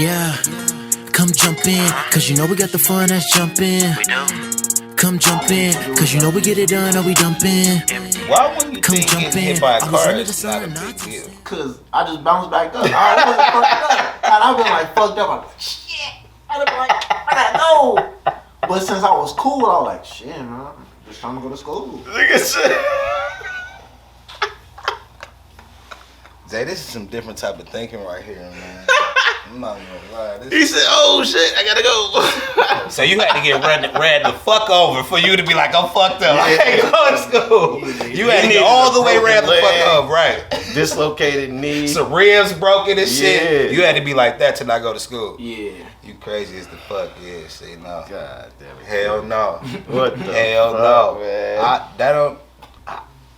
Yeah, come jump in, cause you know we got the fun, let's jump in. We do. Come jump in, cause you know we get it done, or we dumping. Why wouldn't you Come think jump getting hit in. by a I was car under the is not a sun, big not deal? Cause I just bounced back up. I wasn't fucked up. And I've been like fucked up. I'm like, shit. I'd been like, I gotta go. But since I was cool, I was like, shit, man. I'm just trying to go to school. Nigga said. Zay, this is some different type of thinking right here, man. I'm not gonna lie. He said, "Oh shit, I gotta go." So you had to get ran the fuck over for you to be like, I'm fucked up. I can't go to school. You had to get all the way ran the fuck up, right? Dislocated knee. Some ribs broken and shit. Yeah. You had to be like that to not go to school. Yeah. You crazy as the fuck, yeah. See, no. God damn it. Hell no. What the Hell fuck, no. man?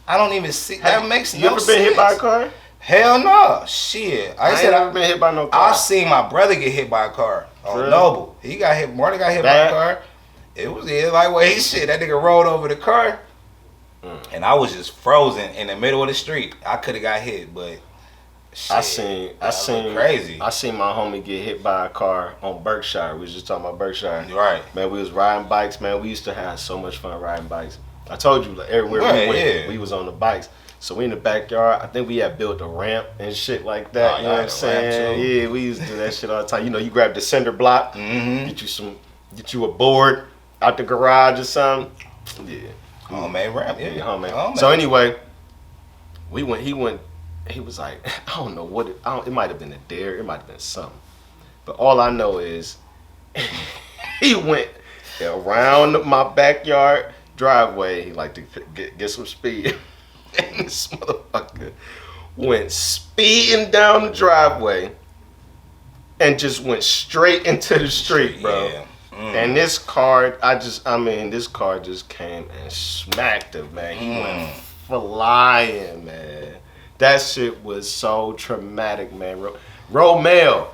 I don't even see. That makes You no ever sense. been hit by a car? Hell no. Shit. I ain't never been hit by no car. I seen my brother get hit by a car on Really? Noble. He got hit. Marty got hit by a car. It was lightweight shit. That nigga rolled over the car, and I was just frozen in the middle of the street. I could have got hit, but shit, I seen crazy. I seen my homie get hit by a car on Berkshire. We was just talking about Berkshire. Right. Man, we was riding bikes, man. We used to have so much fun riding bikes. I told you, like, everywhere Right, we went, yeah. we was on the bikes. So we in the backyard. I think we had built a ramp and shit like that. Oh, you know what I'm saying? Yeah, we used to do that shit all the time. You know, you grab the cinder block, get you a board out the garage or something. Yeah. Homemade ramp. Yeah, Homemade. So anyway, we went. He was like, I don't know what. It might have been a dare. It might have been something. But all I know is he went around my backyard driveway. He liked to get some speed. And this motherfucker went speeding down the driveway and just went straight into the street, bro. Yeah. And this car, this car just came and smacked him, man. He went flying, man. That shit was so traumatic, man. Romeo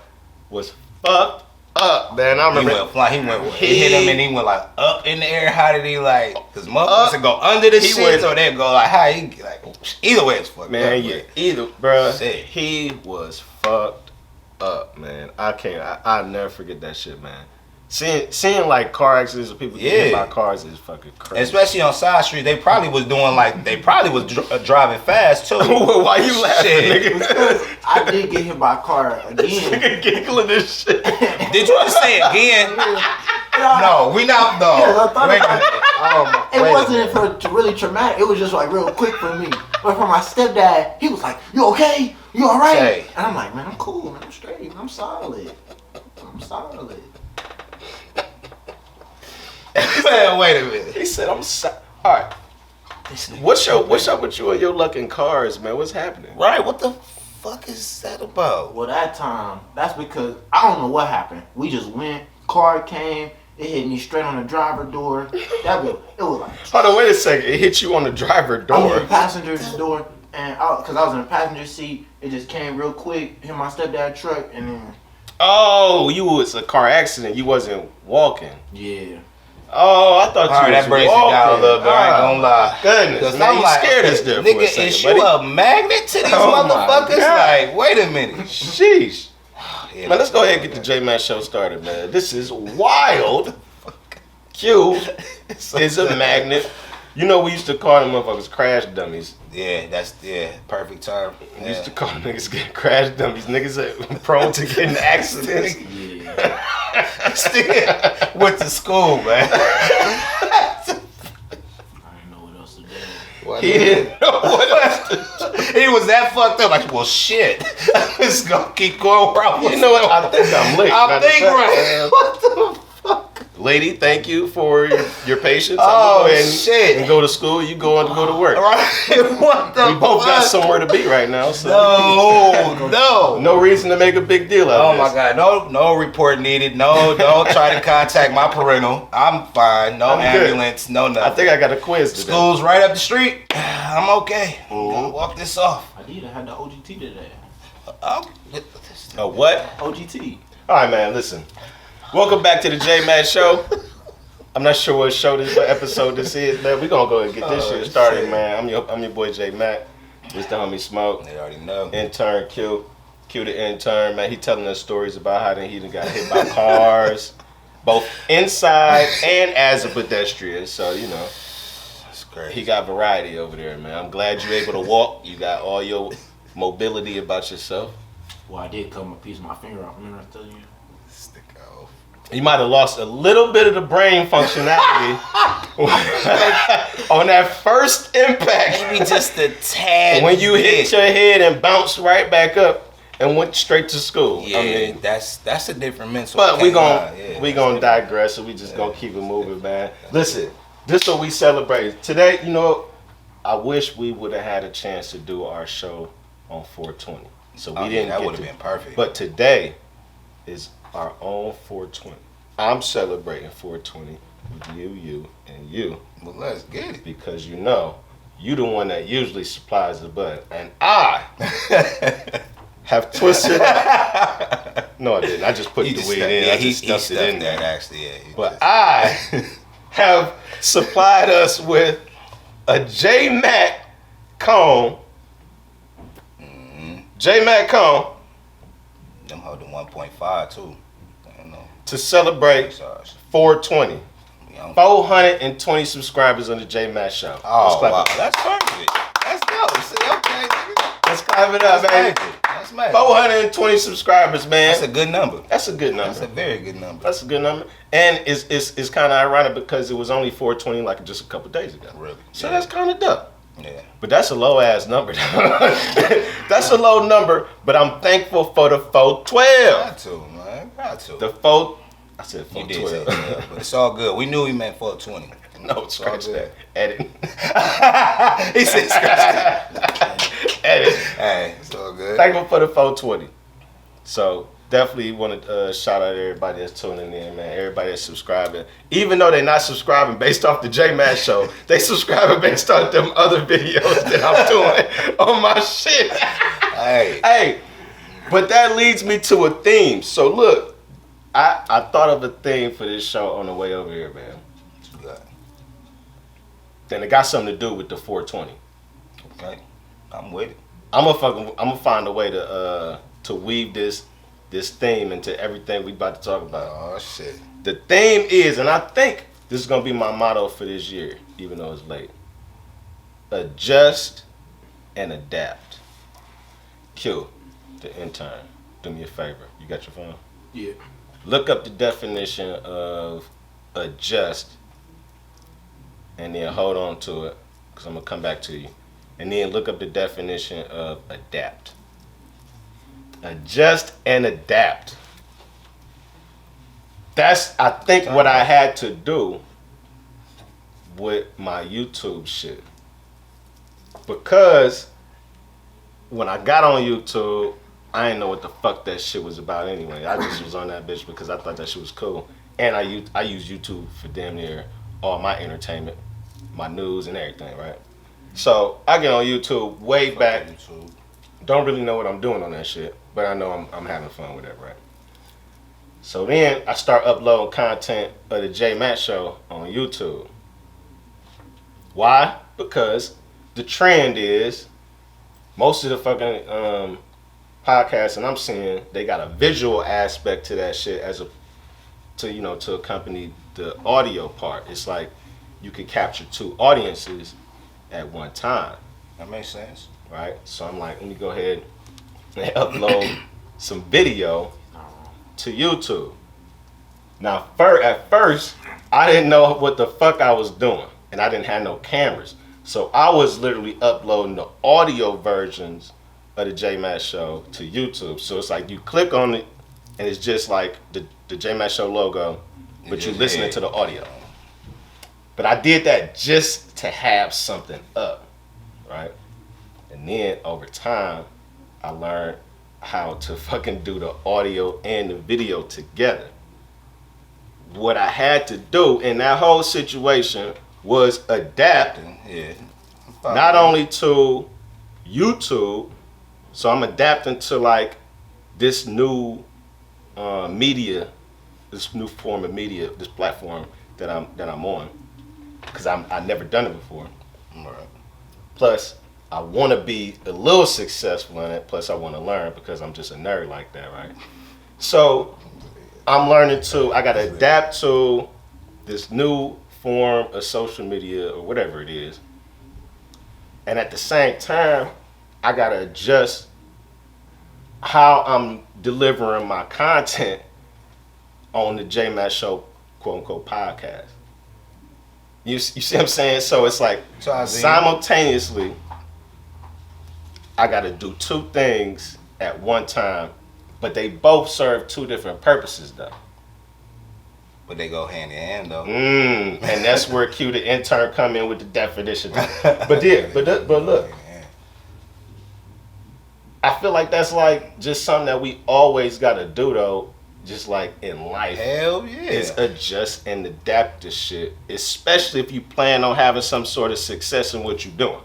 was fucked up, man. I remember. He went flying. He hit him and he went like up in the air. How did he like? Cause motherfuckers would go under the shit, or they go like how he like. Either way, it's fucked man. up. Yeah, either, bro. Shit. He was fucked up, man. I'll never forget that shit, man. Seeing like car accidents or people get hit by cars is fucking crazy. Especially on side streets, they probably was driving fast too. Why you laughing, nigga? I did get hit by a car again. Nigga giggling this shit. Did you just say again? No, we not. No. Yes, I thought Wait a about minute. Oh my. It wasn't for really traumatic. It was just like real quick for me. But for my stepdad, he was like, "You okay? You all right?" Say. And I'm like, "Man, I'm cool. Man, I'm straight. Man, I'm solid. I'm solid." Man, wait a minute. He said, "I'm sorry." All right. What's up with you and your luck in cars, man? What's happening? Right? What the fuck is that about? Well, that time, that's because I don't know what happened. We just went. Car came. It hit me straight on the driver door. It was like. Hold on, wait a second. It hit you on the driver I was door. in the passenger's door, and because I was in the passenger seat, it just came real quick. Hit my stepdad's truck, and then. Oh, you was a car accident. You wasn't walking. Yeah. Oh, I thought you was that brings walking. it down a little bit. I ain't gonna lie. Goodness, man, you scared us there for a nigga, second, is buddy. you a magnet to these Oh my motherfuckers? God. Like, wait a minute. Sheesh. Yeah, Man, let's go ahead and get the J-Man show started, man. This is wild. Q is a magnet. You know, we used to call them motherfuckers crash dummies. Yeah, that's perfect term. We used to call niggas getting crash dummies. Niggas that prone to getting accidents. Yeah. Still went to school, man. I didn't know what else to do. He didn't know what else to do. He was that fucked up. Like, well, shit. Let's go keep going where I was. You know what? I think I'm late. I think right. What the fuck? Lady, thank you for your patience. Oh, I'm gonna go ahead shit. and go to school. You go to work. Right? What the We both got fuck? somewhere to be right now. So No. no reason to make a big deal out Oh of this. my God! No report needed. No, don't try to contact my parental. I'm fine. No I'm good. ambulance. No nothing. I think I got a quiz today. School's right up the street. I'm okay. I'm gonna walk this off. I did. I had the OGT today. A what? OGT. All right, man. Listen. Welcome back to the J-Man Show. I'm not sure what episode this is, man. We gonna go ahead and get this shit started, man. I'm your boy J Mac. This the homie Smoke. They already know. Intern Q. Q the intern, man, he telling us stories about how he done got hit by cars, both inside and as a pedestrian. So, you know, That's crazy. he got variety over there, man. I'm glad you're able to walk. You got all your mobility about yourself. Well, I did cut my piece of my finger off. Remember I told you? Stick out. You might have lost a little bit of the brain functionality on that first impact. Maybe just a tad. When you hit bit. your head and bounced right back up and went straight to school. Yeah, I mean, that's a different mental. but we yeah, gonna digress, so we just gonna keep it moving, man. Listen, this is what we celebrate today. You know, I wish we would have had a chance to do our show on 420. So we didn't. That get would have to- been perfect. But today is our own 420. I'm celebrating 420 with you, and you. well, let's get it. Because you know, you the one that usually supplies the button. And I have twisted No, I didn't. I just put the weed in. Yeah, I just stuffed it in that there. actually. Yeah, But I have supplied us with a J-Mac cone. J-Mac cone them holding 1.5 too. I don't know. to celebrate Sorry. 420. We don't- 420 subscribers on the J-Mac show. Let's Oh clap wow, it. that's perfect. That's dope. See, okay, nigga. Let's clap it up, That's man. magic. That's magic. 420 subscribers, man. That's a good number. That's a good number. That's a very good number. That's a good number. And it's kind of ironic because it was only 420 like just a couple days ago. Really. So Yeah. that's kind of dope. Yeah. But that's a low ass number. That's a low number, but I'm thankful for the 412. Got to, man. Got to. The 4, I said You did say 412. that, but it's all good. We knew he meant 420. No, scratch all that. good. Edit. He said scratch that. Edit. Hey, it's all good. Thankful for the 420. So definitely want to shout out everybody that's tuning in, man. Everybody that's subscribing. Even though they're not subscribing based off the J-Mac show, they subscribing based on them other videos that I'm doing on my shit. Hey. Hey, but that leads me to a theme. So look, I thought of a theme for this show on the way over here, man. Good. Then it got something to do with the 420. Okay. I'm with it. I'm gonna find a way to weave this theme into everything we about to talk about. Oh shit. The theme is, and I think this is gonna be my motto for this year, even though it's late. Adjust and adapt. Q, the intern, do me a favor. You got your phone? Yeah. Look up the definition of adjust and then hold on to it because I'm going to come back to you. And then look up the definition of adapt. Adjust and adapt. That's, I think, what I had to do with my YouTube shit. Because when I got on YouTube, I didn't know what the fuck that shit was about anyway. I just was on that bitch because I thought that shit was cool. And I use YouTube for damn near all my entertainment, my news and everything, right? So I get on YouTube way back. YouTube. Don't really know what I'm doing on that shit, but I know I'm having fun with it, right? So then I start uploading content of the J-Mac show on YouTube. Why? Because the trend is most of the fucking podcasts and I'm seeing, they got a visual aspect to that shit to accompany the audio part. It's like you can capture two audiences at one time, That makes sense. right? So I'm like, let me go ahead and upload some video to YouTube. Now, at first, I didn't know what the fuck I was doing, and I didn't have no cameras. So I was literally uploading the audio versions of the J-Mac show to YouTube. So it's like you click on it, and it's just like the J-Mac show logo, but you listening to the audio. But I did that just to have something up, right? And then over time, I learned how to fucking do the audio and the video together. What I had to do in that whole situation was adapt Yeah. not only to YouTube, so I'm adapting to like this new media, this new form of media, this platform that I'm on, because I never done it before. Right. Plus, I want to be a little successful in it. Plus, I want to learn because I'm just a nerd like that, right? So I'm learning I got to adapt to this new form of social media or whatever it is. And at the same time, I got to adjust how I'm delivering my content on the J Matt Show, quote unquote, podcast. You see what I'm saying? So it's like simultaneously, I got to do two things at one time, but they both serve two different purposes, though. But they go hand in hand, though. And that's where Q the intern come in with the definition. But look, I feel like that's like just something that we always got to do, though. Just like in life. Hell yeah. Is adjust and adapt to shit. Especially if you plan on having some sort of success in what you're doing.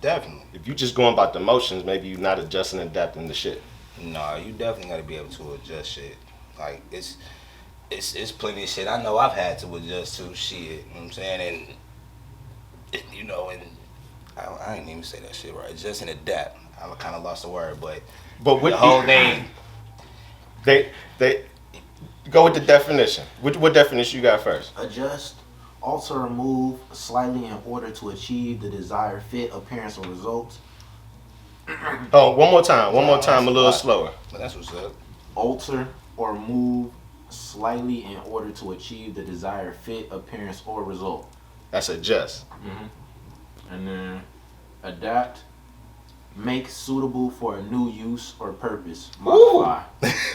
Definitely. If you're just going about the motions, maybe you're not adjusting and adapting to shit. No, you definitely got to be able to adjust shit. Like, it's plenty of shit I know I've had to adjust to shit. You know what I'm saying? And you know, and I ain't even say that shit right. Adjust and adapt. I kind of lost the word, but with the whole thing. They go with the definition. What definition you got first? Adjust, alter or move slightly in order to achieve the desired fit, appearance, or results. Oh, one more time, a little slower. But that's what's up. Alter or move slightly in order to achieve the desired fit, appearance, or result. That's adjust. And then adapt, make suitable for a new use or purpose. Modify.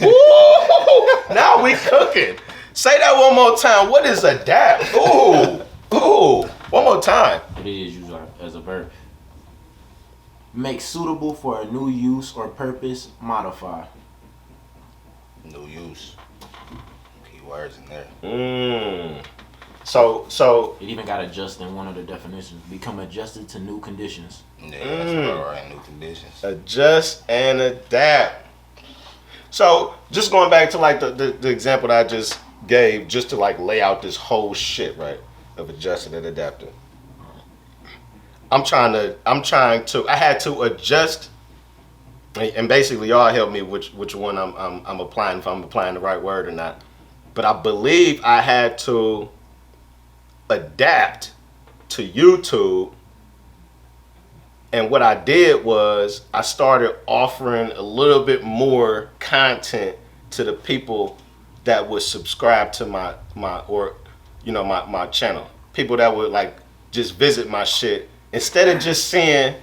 Ooh, now we cooking. Say that one more time. What is adapt? Ooh, one more time. It is used as a verb. Make suitable for a new use or purpose. Modify. New use. Keywords in there. So it even got adjust in one of the definitions. Become adjusted to new conditions. Yeah, that's all right. New conditions. Adjust and adapt. So just going back to like the example that I just gave, just to like lay out this whole shit, right, of adjusting and adapting. I had to adjust, and basically y'all help me which one I'm applying, if I'm applying the right word or not. But I believe I had to adapt to YouTube, and what I did was I started offering a little bit more content to the people that would subscribe to my channel. People that would like just visit my shit instead of just seeing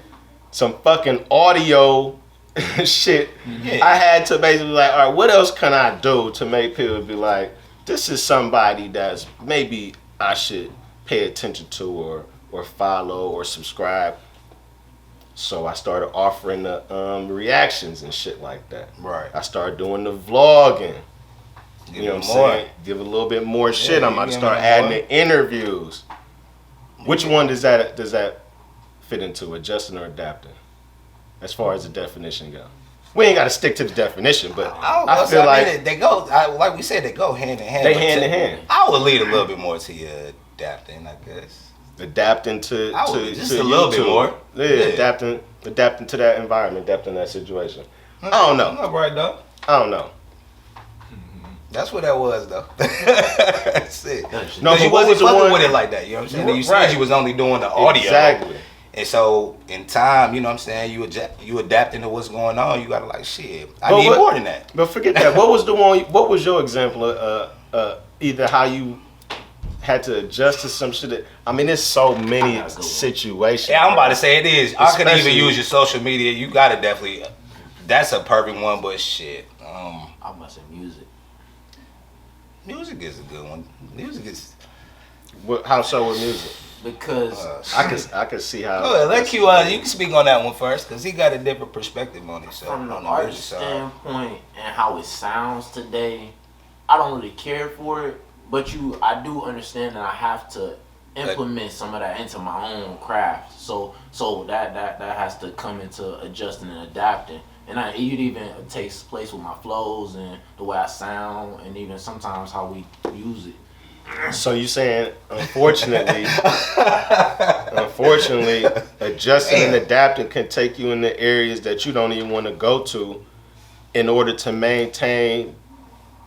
some fucking audio shit. Yeah. I had to basically like, all right, what else can I do to make people be like, this is somebody that's maybe I should pay attention to or follow or subscribe. So I started offering the reactions and shit like that. Right. I started doing the vlogging. You know what I'm saying? Give a little bit more shit. I'm about to start adding the interviews. Which one does that fit into, adjusting or adapting? As far as the definition goes. We ain't got to stick to the definition, but I feel like they go, like we said, they go hand in hand. They hand in hand. I would lead a little bit more to your adapting, I guess. Adapting to just a little bit more. Yeah, adapting to that environment, adapting to that situation. I don't know. Not right though. I don't know. That's what that was though. That's it. No, you wasn't fucking with it like that. You know what I'm saying? You said you was only doing the audio. Exactly. And so in time, you know what I'm saying, you adapting to what's going on. You gotta like shit. I need more than that. But forget that. What was your example of either how you had to adjust to some shit? I mean, there's so many situations. Yeah, I'm about to say it is. I could even use your social media. You gotta definitely. That's a perfect one, but shit. I'm about to say music. Music is a good one. Music is. How so with music? Because I could see how. Oh, let you you can speak on that one first, cause he got a different perspective on it. So from the art standpoint and how it sounds today, I don't really care for it. But I do understand that I have to implement some of that into my own craft. So that has to come into adjusting and adapting. And it even takes place with my flows and the way I sound, and even sometimes how we use it. So you saying, unfortunately, adjusting and adapting can take you in the areas that you don't even want to go to in order to maintain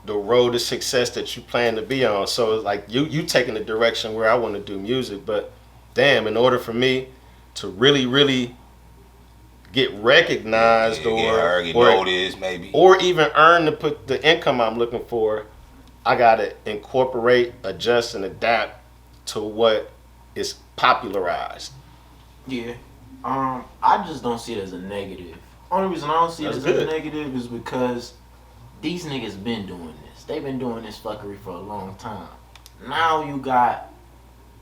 the road to success that you plan to be on. So like you taking the direction where I want to do music, but damn, in order for me to really get recognized or noticed maybe, or even earn the income I'm looking for, I gotta incorporate, adjust, and adapt to what is popularized. Yeah. I just don't see it as a negative. Only reason I don't see it as a negative is because these niggas been doing this. They've been doing this fuckery for a long time. Now you got,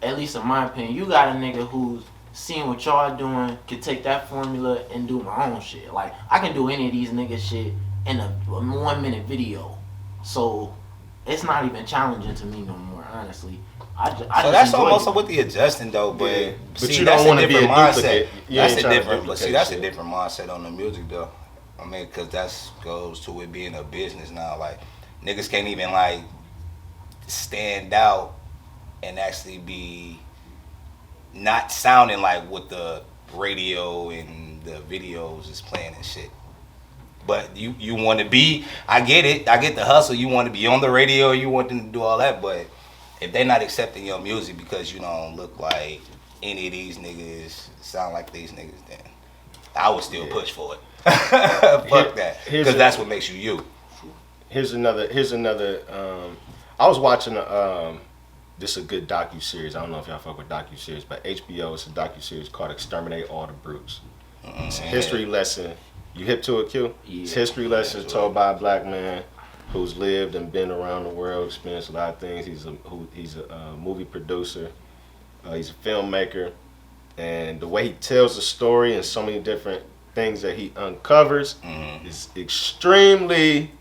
at least in my opinion, you got a nigga who's seeing what y'all doing, can take that formula and do my own shit. Like, I can do any of these niggas shit in a 1 minute video. So it's not even challenging to me no more, honestly. I so just that's almost with the adjusting though, but yeah. But see, you don't want to be a mindset. That's a different mindset on the music though. I mean, because that goes to it being a business now. Like, niggas can't even like stand out and actually be not sounding like what the radio and the videos is playing and shit. But you want to be, I get it, I get the hustle. You want to be on the radio, you want them to do all that, but if they're not accepting your music because you don't look like any of these niggas, sound like these niggas, then I would still push for it. Fuck that, because that's what makes you. Here's another. I was watching this is a good docu-series. I don't know if y'all fuck with docu-series, but HBO, it's a docu-series called Exterminate All the Brutes. It's a history lesson. You hip to it, Q? Yeah. It's history lesson told by a black man who's lived and been around the world, experienced a lot of things. He's a movie producer. He's a filmmaker. And the way he tells the story and so many different things that he uncovers is extremely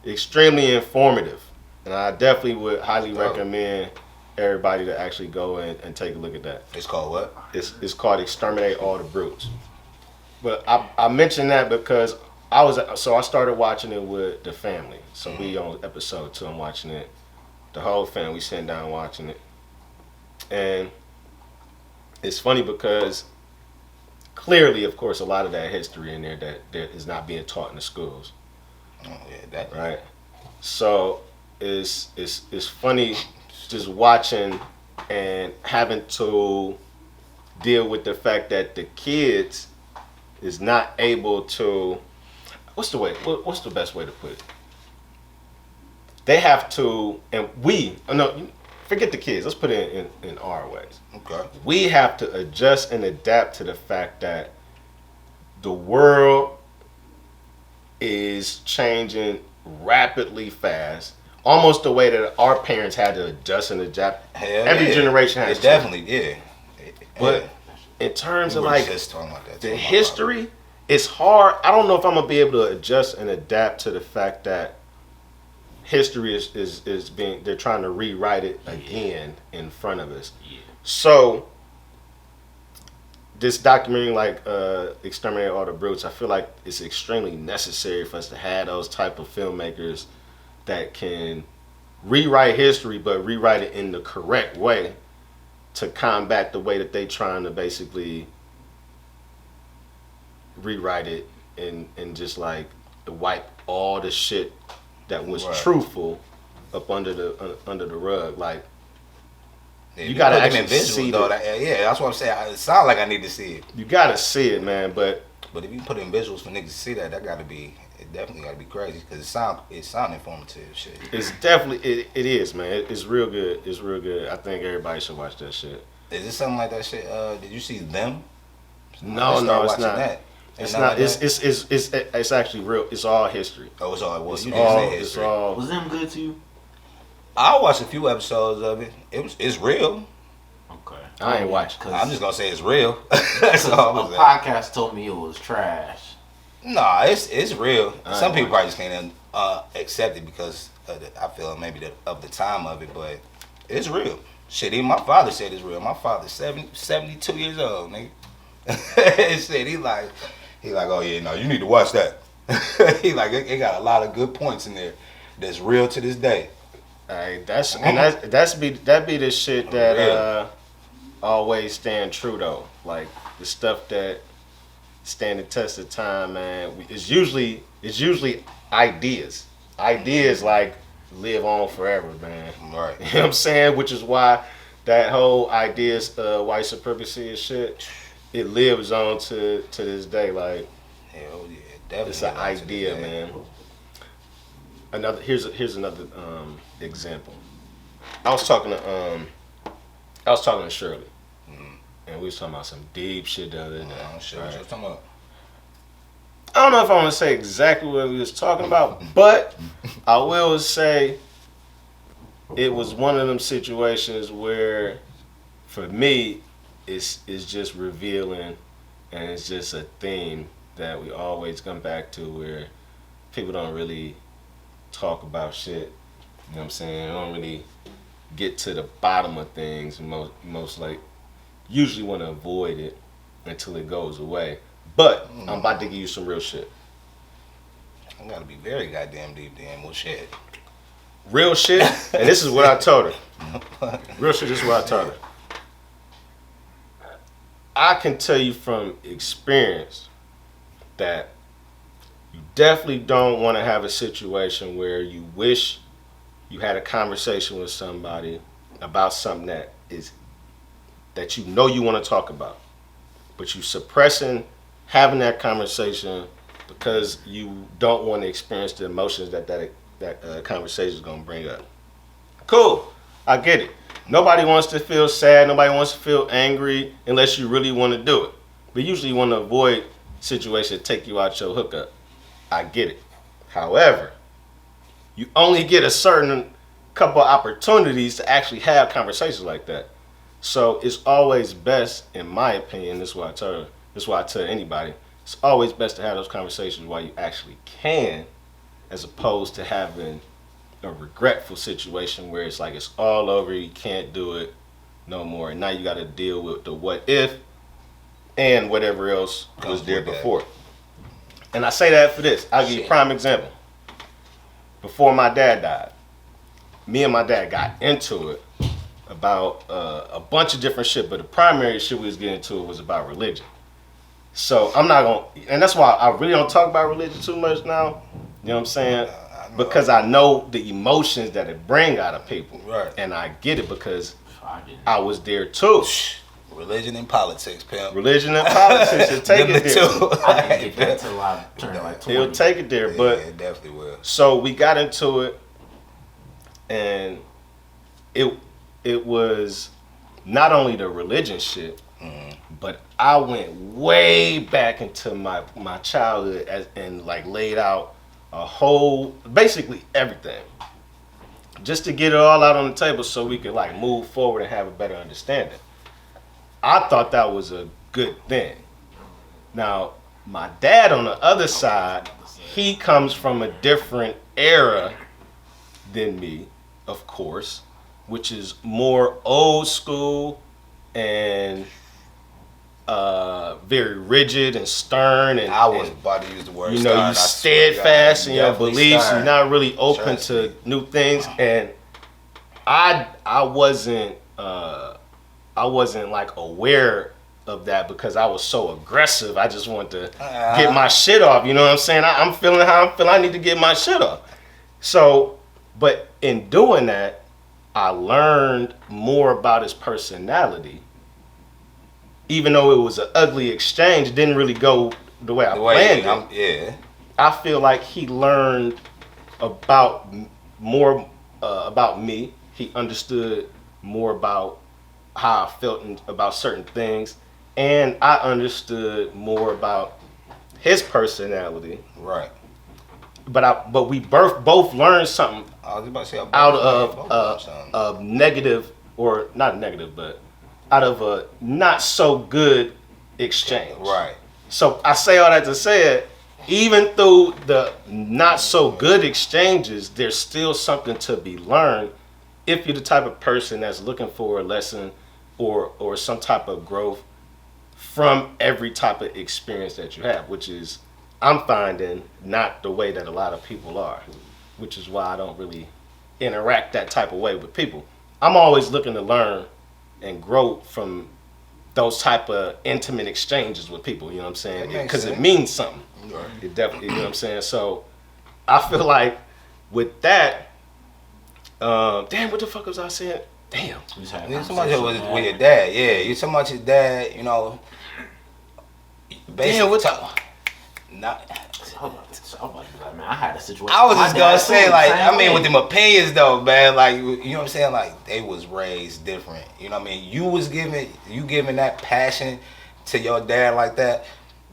informative. And I definitely would highly recommend everybody to actually go and take a look at that. It's called what? It's called Exterminate All the Brutes. But I mentioned that because I started watching it with the family. So we on episode 2. I'm watching it. The whole family sitting down watching it. And it's funny because clearly, of course, a lot of that history in there that is not being taught in the schools. Oh yeah, that right. So it's funny just watching and having to deal with the fact that the kids is not able to. What's the best way to put it? They have to, and forget the kids. Let's put it in our ways. Okay. We have to adjust and adapt to the fact that the world is changing rapidly fast, almost the way that our parents had to adjust and adapt. Every generation has to. Definitely, yeah. But in terms of like the history, it's hard. I don't know if I'm gonna be able to adjust and adapt to the fact that history is being, they're trying to rewrite it again in front of us. Yeah. So this documentary, like Exterminate All the Brutes, I feel like it's extremely necessary for us to have those type of filmmakers that can rewrite history, but rewrite it in the correct way to combat the way that they trying to basically rewrite it and just like to wipe all the shit that was truthful up under the rug. Like, you gotta actually see though. Yeah, that's what I'm saying. It sounds like I need to see it. You gotta see it, man. But if you put in visuals for niggas to see that gotta be, it definitely gotta be crazy because it sound informative shit. It's definitely it is, man. It's real good. It's real good. I think everybody should watch that shit. Is it something like that shit? Did you see Them? No, it's not. That. It's not. It's actually real. It's all history. Oh, it's all. Well, you didn't say history. Was Them good to you? I watched a few episodes of it. It's real. Okay. I ain't watched. I'm just gonna say it's real. That's all I'm saying. Podcast told me it was trash. Nah, it's real. Some people probably just can't accept it because I feel maybe of the time of it, but it's real. Shit, even my father said it's real. My father's 72 years old, nigga. Shit, he like, oh yeah, no, you need to watch that. He like, it got a lot of good points in there that's real to this day. Hey, that be the shit that always stand true though. Like the stuff that stand the test of time, man. It's usually ideas. Ideas like live on forever, man. Right. You know what I'm saying? Which is why that whole ideas white supremacy and shit, it lives on to this day. Like Hell yeah, definitely. it's an idea, man. Here's another example. I was talking to Shirley, and we was talking about some deep shit the other day. Shit, right? what you talking about? I don't know if I want to say exactly what we was talking about, but I will say it was one of them situations where, for me, it's just revealing, and it's just a theme that we always come back to where people don't really talk about shit. You know what I'm saying? They don't really get to the bottom of things. Most like usually want to avoid it until it goes away. But I'm about to give you some real shit. I gotta be very goddamn deep then. Well, shit. Real shit, and this is what I told her. Real shit, this is what I told her. I can tell you from experience that you definitely don't want to have a situation where you wish you had a conversation with somebody about something that you know you want to talk about, but you suppressing having that conversation because you don't want to experience the emotions that conversation is going to bring up. Cool, I get it. Nobody wants to feel sad. Nobody wants to feel angry unless you really want to do it. But usually you want to avoid situations that take you out your hookup. I get it. However, you only get a certain couple opportunities to actually have conversations like that. So it's always best, in my opinion, this is what I tell anybody, it's always best to have those conversations while you actually can, as opposed to having a regretful situation where it's like it's all over, you can't do it no more, and now you got to deal with the what if and whatever else was there before. And I say that for this. I'll give you a prime example. Before my dad died, me and my dad got into it about a bunch of different shit, but the primary shit we was getting into was about religion. So I'm not gonna, and that's why I really don't talk about religion too much now. You know what I'm saying? Because I know the emotions that it bring out of people, right? And I get it because I was there too. Religion and politics, pimp. Religion and politics, will take it there. I didn't get that until I turned like 20. He'll take it there, but it definitely will. So we got into it, and it was not only the religion shit, but I went way back into my childhood and like laid out a whole, basically everything, just to get it all out on the table so we could like move forward and have a better understanding. I thought that was a good thing. Now, my dad on the other side, he comes from a different era than me, of course, which is more old school and very rigid and stern. And I was about to use the word you know, stern. you steadfast in your beliefs. Stern. You're not really open to new things. And I wasn't like aware of that because I was so aggressive. I just wanted to get my shit off. You know what I'm saying? I'm feeling how I'm feeling. I need to get my shit off. So, but in doing that, I learned more about his personality. Even though it was an ugly exchange, it didn't really go the way I planned it. Yeah. I feel like he learned about more about me. He understood more about how I felt about certain things, and I understood more about his personality. Right. But we both learned something I was about to say out of negative, or not negative, but out of a not so good exchange. Right. So I say all that to say it, even through the not so good exchanges, there's still something to be learned if you're the type of person that's looking for a lesson or some type of growth from every type of experience that you have, which is, I'm finding, not the way that a lot of people are, which is why I don't really interact that type of way with people. I'm always looking to learn and grow from those type of intimate exchanges with people. You know what I'm saying? Because it means something. Right. It definitely. You know what I'm saying? So I feel like with that, damn, what the fuck was I saying? Damn. You so much with your dad, yeah. You so much your dad, you know. Damn, what I had a situation. I was just gonna say, like, I mean, way. with them opinions though, man, like, you know what I'm saying? Like, they was raised different. You know what I mean? You giving that passion to your dad like that.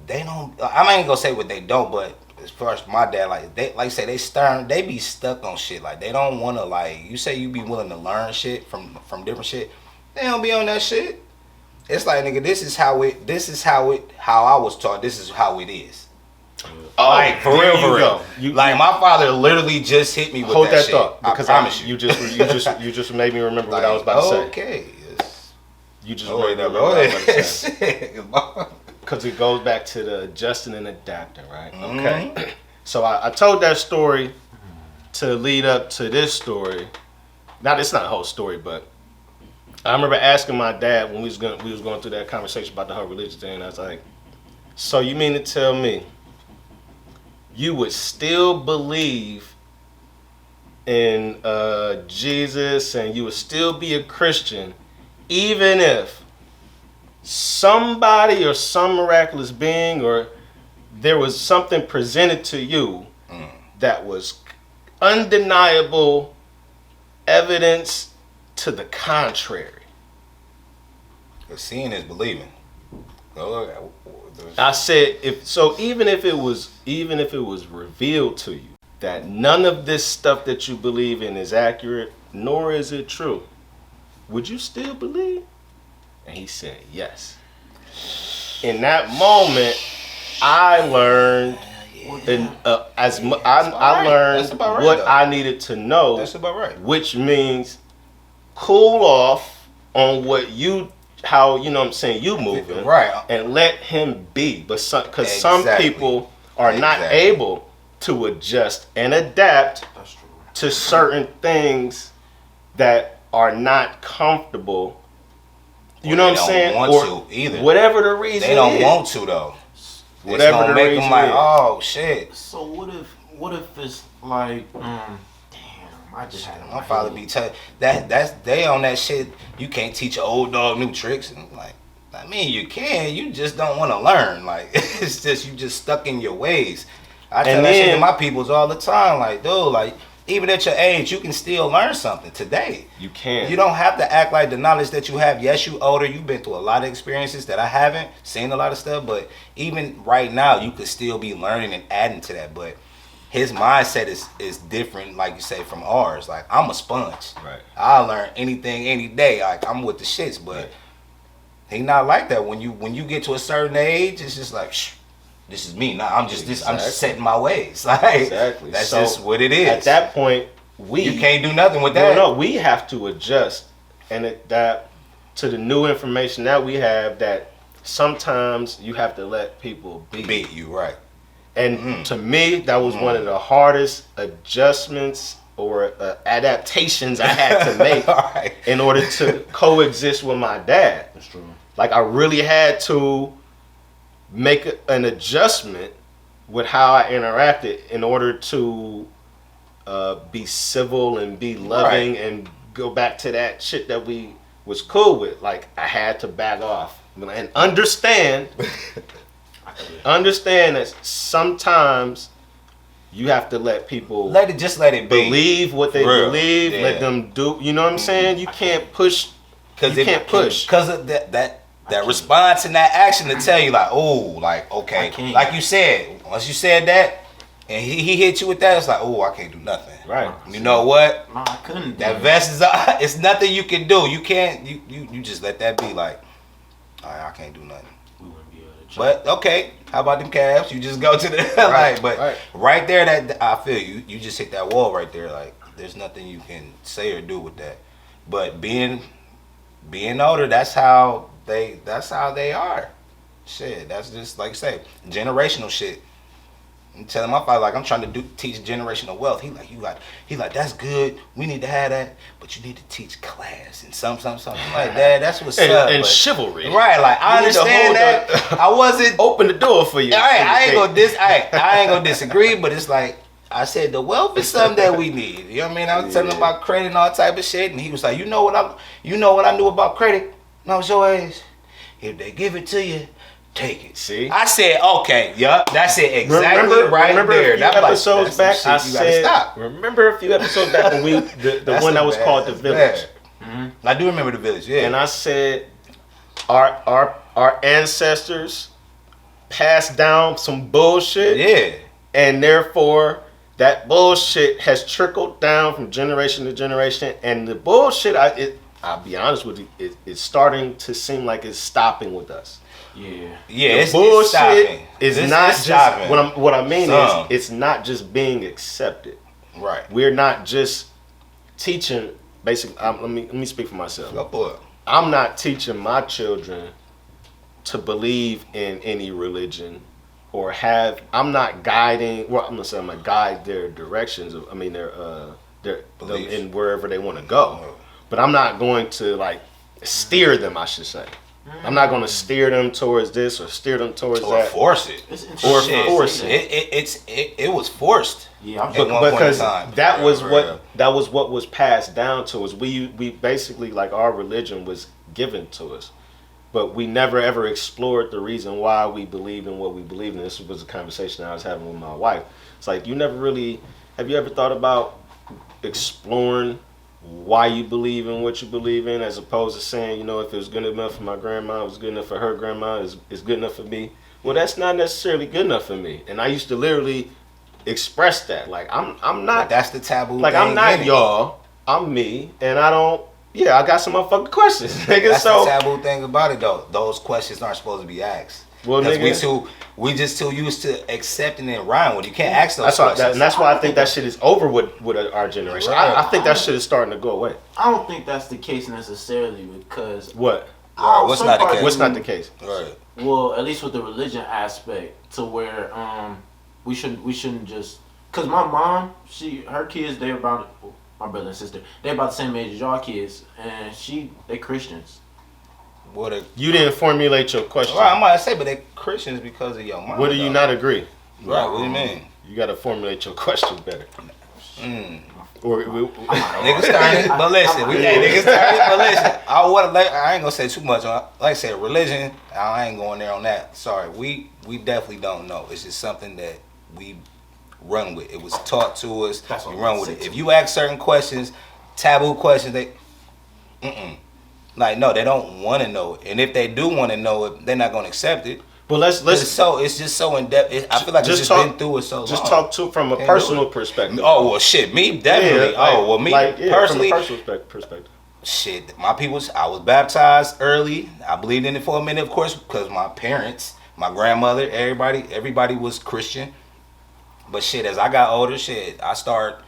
They don't. I ain't gonna say what they don't, but as far as my dad, like you say, they stern. They be stuck on shit. Like, they don't want to, like, you say you be willing to learn shit from different shit. They don't be on that shit. It's like, nigga, this is how I was taught. This is how it is. Oh, like, for real. Like, my father literally just hit me with hold that shit. thought, because I promise you just made me remember what I was about to say. Okay. You just made me remember what I was about to say. Because it goes back to the adjusting and adapting, right? Mm-hmm. Okay. So I told that story to lead up to this story. Now, it's not a whole story, but I remember asking my dad when we was going through that conversation about the whole religious thing, and I was like, so you mean to tell me you would still believe in Jesus and you would still be a Christian even if somebody or some miraculous being or there was something presented to you that was undeniable evidence to the contrary? Because seeing is believing. I said, even if it was revealed to you that none of this stuff that you believe in is accurate, nor is it true, would you still believe? And he said yes. In that moment, I learned, I learned what I needed to know. That's about right. Which means cool off on how you know what I'm saying, you moving, right, and let him be. But because some people are not able to adjust and adapt to certain things that are not comfortable. You know what I'm saying? Want or to either. Whatever the reason they don't want to though. Whatever the make reason them like, is. oh shit. So what if it's like, damn, I just had my father be telling that's they on that shit. You can't teach an old dog new tricks, and I'm like, I mean, you can. You just don't want to learn. Like, it's just you just stuck in your ways. I tell that shit to my peoples all the time. Like, dude, like, even at your age, you can still learn something today. You can. You don't have to act like the knowledge that you have. Yes, you older. You've been through a lot of experiences that I haven't. Seen a lot of stuff. But even right now, you could still be learning and adding to that. But his mindset is different, like you say, from ours. Like, I'm a sponge. Right. I'll learn anything, any day. Like, I'm with the shits. But he not like that. When you get to a certain age, it's just like, shh. This is me. Nah, I'm just I'm just setting my ways. Like, exactly. That's just what it is. At that point, you can't do nothing with that. No, we have to adjust and adapt to the new information that we have. That sometimes you have to let people be. You right. And to me, that was one of the hardest adjustments or adaptations I had to make in order to coexist with my dad. That's true. Like, I really had to make an adjustment with how I interacted in order to be civil and be loving and go back to that shit that we was cool with. Like, I had to back off and understand that sometimes you have to let people let it be. Believe what they believe. Yeah. Let them do. You know what I'm saying? You can't push. Because of that response and that action to tell you, like, oh, like, okay, like you said, once you said that and he hit you with that, it's like, oh, I can't do nothing. Right. You know what? No, I couldn't. That vest is it's nothing you can do. You can't. You just let that be. Like, all right, I can't do nothing. We wouldn't be able to. But okay, how about them calves? You just go to the right there. That I feel you just hit that wall right there. Like, there's nothing you can say or do with that. But being older, that's how they are. Shit, that's just like you say, generational shit. I'm telling my father, like, I'm trying to teach generational wealth. He like, that's good. We need to have that, but you need to teach class and something. I'm like, Dad, that's what's up. And but, chivalry. Right, like, I understand that. I wasn't. Open the door for you. All right, I ain't gonna disagree, but it's like, I said, the wealth is something that we need. You know what I mean? I was telling him about credit and all type of shit, and he was like, you know what I knew about credit when I was your age? If they give it to you, take it. See? I said, okay, yup, that's it exactly remember there. A few episodes back, I said, stop. remember a few episodes back when the one that was called The Village. Mm-hmm. I do remember The Village, yeah. And I said, our ancestors passed down some bullshit. Yeah. And therefore, that bullshit has trickled down from generation to generation. And the bullshit, I'll be honest with you, it's starting to seem like it's stopping with us. Yeah. Yeah, the bullshit is not just stopping. What I mean is, it's not just being accepted. Right. We're not just teaching. Basically, let me speak for myself. Go for it. I'm not teaching my children to believe in any religion or have. I'm not guiding. Well, I'm gonna say I'm gonna guide their directions. Their them in wherever they want to go. But I'm not going to like steer them. I should say. I'm not going to steer them towards this or steer them towards that. Or force it. Or force it. It was forced. Yeah, because that was what was passed down to us. We basically, like, our religion was given to us, but we never ever explored the reason why we believed in what we believed in. This was a conversation I was having with my wife. It's like, have you ever thought about exploring why you believe in what you believe in, as opposed to saying, if it was good enough for my grandma, it was good enough for her grandma, it's good enough for me. Well, that's not necessarily good enough for me. And I used to literally express that. Like, I'm not. But that's the taboo. Like, I'm not y'all. I'm me, and I don't. Yeah, I got some motherfucking questions, nigga. That's the taboo thing about it, though. Those questions aren't supposed to be asked. Well, nigga, we just too used to accepting and rhyme with. You can't ask those questions. And that's why I think that shit is over with our generation. Right. I think that shit is starting to go away. I don't think that's the case necessarily, because what? What's not the case? What's not the case? Right. Well, at least with the religion aspect, to where we shouldn't just, because my mom, her kids, they're about, my brother and sister, they're about the same age as y'all kids, and they Christians. You didn't formulate your question. Right, I might say, but they're Christians because of your mom. What do you not agree? Right, what do you mean? You got to formulate your question better. Niggas started, but listen, niggas started, but listen. I ain't gonna say too much on. Like I said, religion. I ain't going there on that. Sorry, we definitely don't know. It's just something that we run with. It was taught to us. We run with it. If you ask certain questions, taboo questions, like, no, they don't want to know it. And if they do want to know it, they're not going to accept it. But let's it's just so in depth. I feel like it's just been through it so long. Just talk from a personal perspective. Oh, well, shit, me definitely. Personally, from a personal perspective. Shit, I was baptized early. I believed in it for a minute, of course, because my parents, my grandmother, everybody was Christian. But shit, as I got older, I started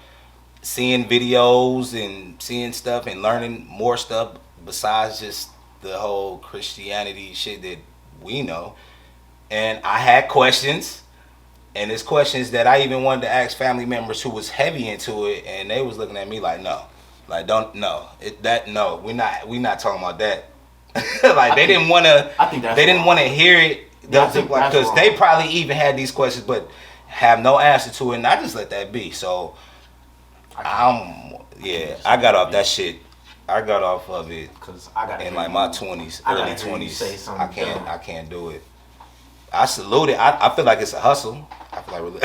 seeing videos and seeing stuff and learning more stuff besides just the whole Christianity shit that we know. And I had questions, and it's questions that I even wanted to ask family members who was heavy into it, and they was looking at me like, no, like, don't, no, no, we not talking about that. Like, they didn't want to hear it, because they probably even had these questions but have no answer to it, and I just let that be. So I got off that shit. I got off of it in like my 20s, early 20s. I can't do it. I salute it. I feel like it's a hustle. I feel like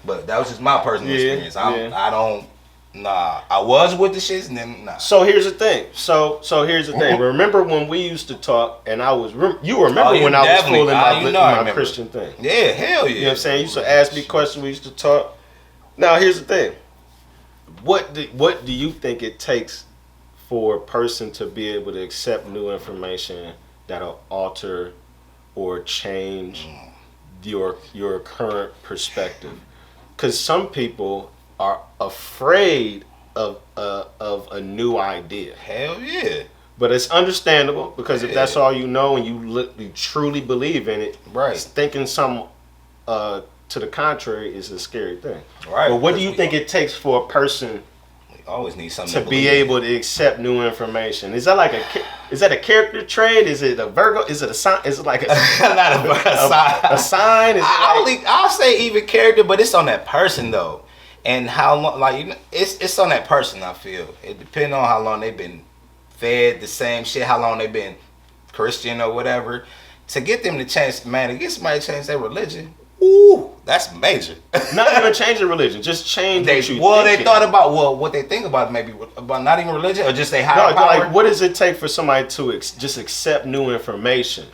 but that was just my personal experience. I don't. Nah, I was with the shits, and then nah. So here's the thing. So here's the thing. Remember when we used to talk, and I was you remember when I was fooling my Christian thing? Yeah, hell yeah. You know what I'm saying? You used to ask me questions. We used to talk. Now here's the thing. What do you think it takes for a person to be able to accept new information that'll alter or change your current perspective? Because some people are afraid of a new idea. Hell yeah. But it's understandable, because if that's all you know and you truly believe in it, right? Thinking some to the contrary is a scary thing. Right. But what do you think it takes for a person We always need something to be able to accept new information? Is that a character trait? Is it a Virgo? Is it a sign? Is it like a not a sign? a sign? Is it I'll say even character, but it's on that person though, and how long. Like it's on that person. I feel it depends on how long they've been fed the same shit, how long they've been Christian or whatever. To get them to change, man, to get somebody to change their religion, ooh, that's major. not even change your religion, just change what you they thinking. thought about what they think about maybe about not even religion or just they higher No, power. like, what does it take for somebody to just accept new information?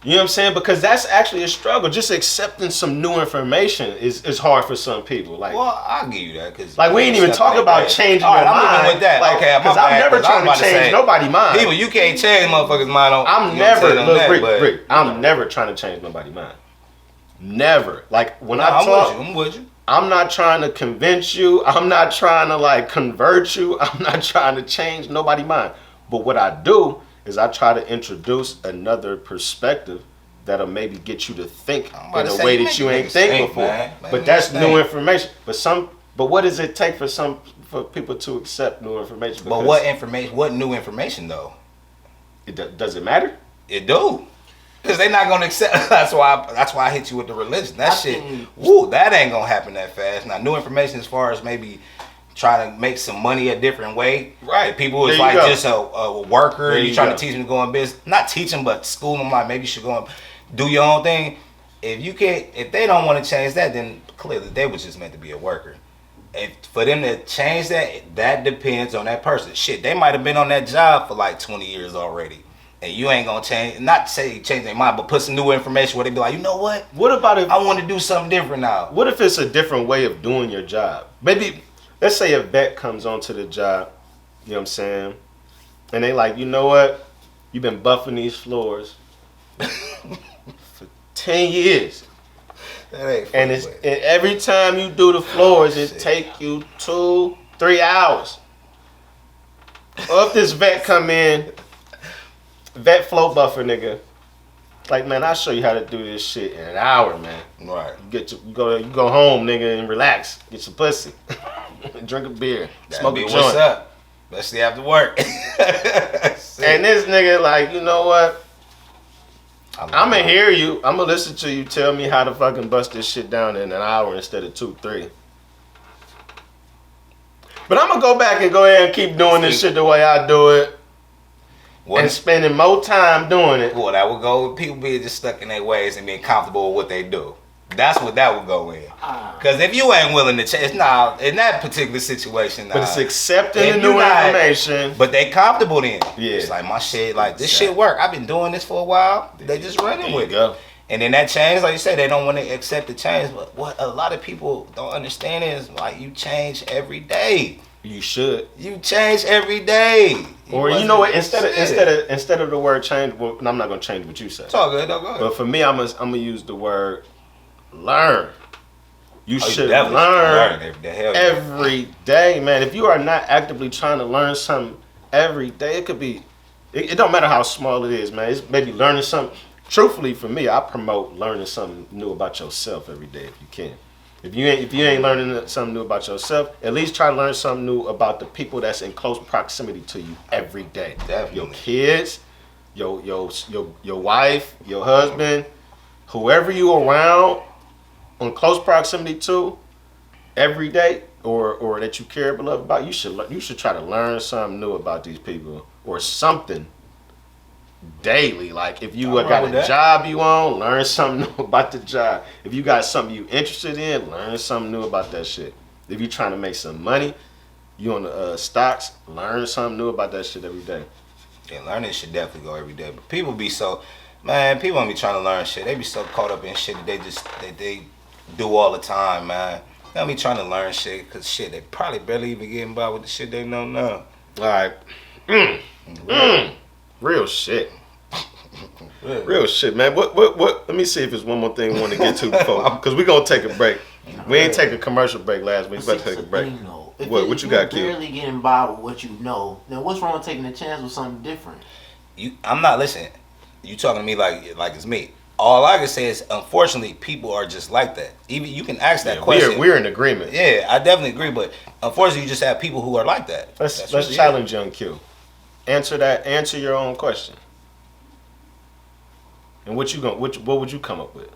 You know what I'm saying? Because that's actually a struggle. Just accepting some new information is hard for some people. Like, Well, I'll give you that because we ain't even talk about changing All right, your I'm mind. moving with that. Like, Okay, because I'm never trying to change nobody's mind. People, you can't change motherfuckers' mind. I'm never Rick. I'm never trying to change nobody's mind. Never. Like when I talk, I'm with you. I'm not trying to convince you. I'm not trying to like convert you. I'm not trying to change nobody's mind. But what I do is I try to introduce another perspective that'll maybe get you to think in a way that you ain't think before. Man. But that's new information. But what does it take for people to accept new information? But what information? What new information though? Does it matter? It do. Because they're not gonna accept. That's why I hit you with the religion. That that ain't gonna happen that fast. Now, new information as far as maybe trying to make some money a different way. Right. People is like just a worker. You trying to teach them to go in business. Not teach them, but school them. Like maybe you should go and do your own thing. If they don't want to change that, then clearly they was just meant to be a worker. If for them to change that depends on that person. Shit, they might have been on that job for like 20 years already. And you ain't gonna change, not say change their mind, but put some new information where they be like, you know what? What about if I want to do something different now? What if it's a different way of doing your job? Maybe, let's say a vet comes onto the job, you know what I'm saying? And they like, you know what? You've been buffing these floors for 10 years. That ain't funny, And every time you do the floors, it take you 2-3 hours. Or if this vet come in, vet flow buffer nigga, like, man, I'll show you how to do this shit in an hour, man. Right. You go home, nigga, and relax. Get some pussy. Drink a beer. Smoke a joint. What's up? Especially after work. And this nigga like, you know what? I'ma hear you. I'ma listen to you tell me how to fucking bust this shit down in an hour instead of 2-3. But I'm gonna go back and go ahead and keep doing this shit the way I do it. And spending more time doing it. Well, that would go with people being just stuck in their ways and being comfortable with what they do. That's what that would go in. Because if you ain't willing to change, in that particular situation, but it's accepting the new information. But they comfortable then. Yeah. It's like my shit, like this shit work. I've been doing this for a while. They just running with it. And then that change, like you said, they don't want to accept the change. But what a lot of people don't understand is like you change every day. You should. You change every day. Or you know what? Instead of the word change, well, I'm not gonna change what you say. It's all good. Go ahead. But for me, I'm gonna use the word learn. You should learn every day, man. If you are not actively trying to learn something every day, it could be. It don't matter how small it is, man. It's maybe learning something. Truthfully, for me, I promote learning something new about yourself every day if you can. If you ain't learning something new about yourself, at least try to learn something new about the people that's in close proximity to you every day. Definitely. Your kids, your wife, your husband, whoever you around in close proximity to every day, or that you care about, you should try to learn something new about these people or something daily. Like if you got a job you on, learn something new about the job. If you got something you interested in, learn something new about that shit. If you trying to make some money, you on the stocks, learn something new about that shit every day. Yeah, learning should definitely go every day. But people be so, man, people don't be trying to learn shit. They be so caught up in shit that they do all the time, man. They don't be trying to learn shit because shit, they probably barely even getting by with the shit they know now. All right. Real shit. Real shit, man. What? Let me see if there's one more thing we want to get to before, because we're going to take a break. We ain't take a commercial break last week. We about to take a break. What you got, Q? Barely getting by with what you know. Now, what's wrong with taking a chance with something different? I'm not listening. You talking to me like it's me. all I can say is, unfortunately, people are just like that. Even you can ask that Yeah, question. we're in agreement. Yeah, I definitely agree. But unfortunately, you just have people who are like that. Let's challenge Young Q. Answer that. Answer your own question. And what would you come up with?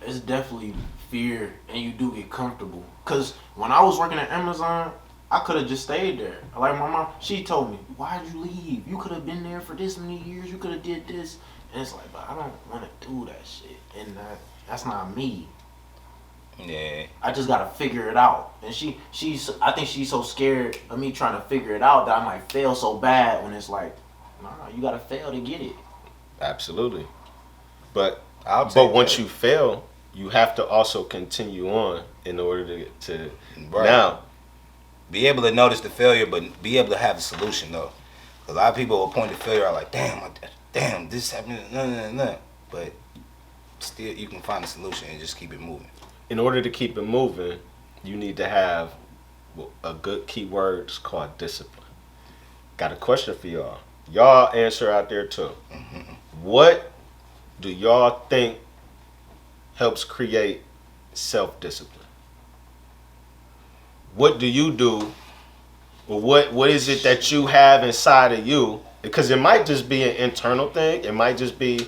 It's definitely fear, and you do get comfortable. Cause when I was working at Amazon, I could have just stayed there. Like my mom, she told me, "Why'd you leave? You could have been there for this many years. You could have did this." And it's like, but I don't want to do that shit, and that's not me. Yeah. I just gotta figure it out. And I think she's so scared of me trying to figure it out that I might fail so bad when it's like, nah, you gotta fail to get it. Absolutely. But But once you fail, you have to also continue on in order to Right. now Be able to notice the failure, but be able to have a solution though. 'Cause a lot of people will point to failure out like, damn, this happened, no. But still, you can find a solution and just keep it moving. in order to keep it moving, you need to have a good key word called discipline. Got a question for y'all. Y'all answer out there too. Mm-hmm. What do y'all think helps create self-discipline? What do you do? Or what is it that you have inside of you? Because it might just be an internal thing. It might just be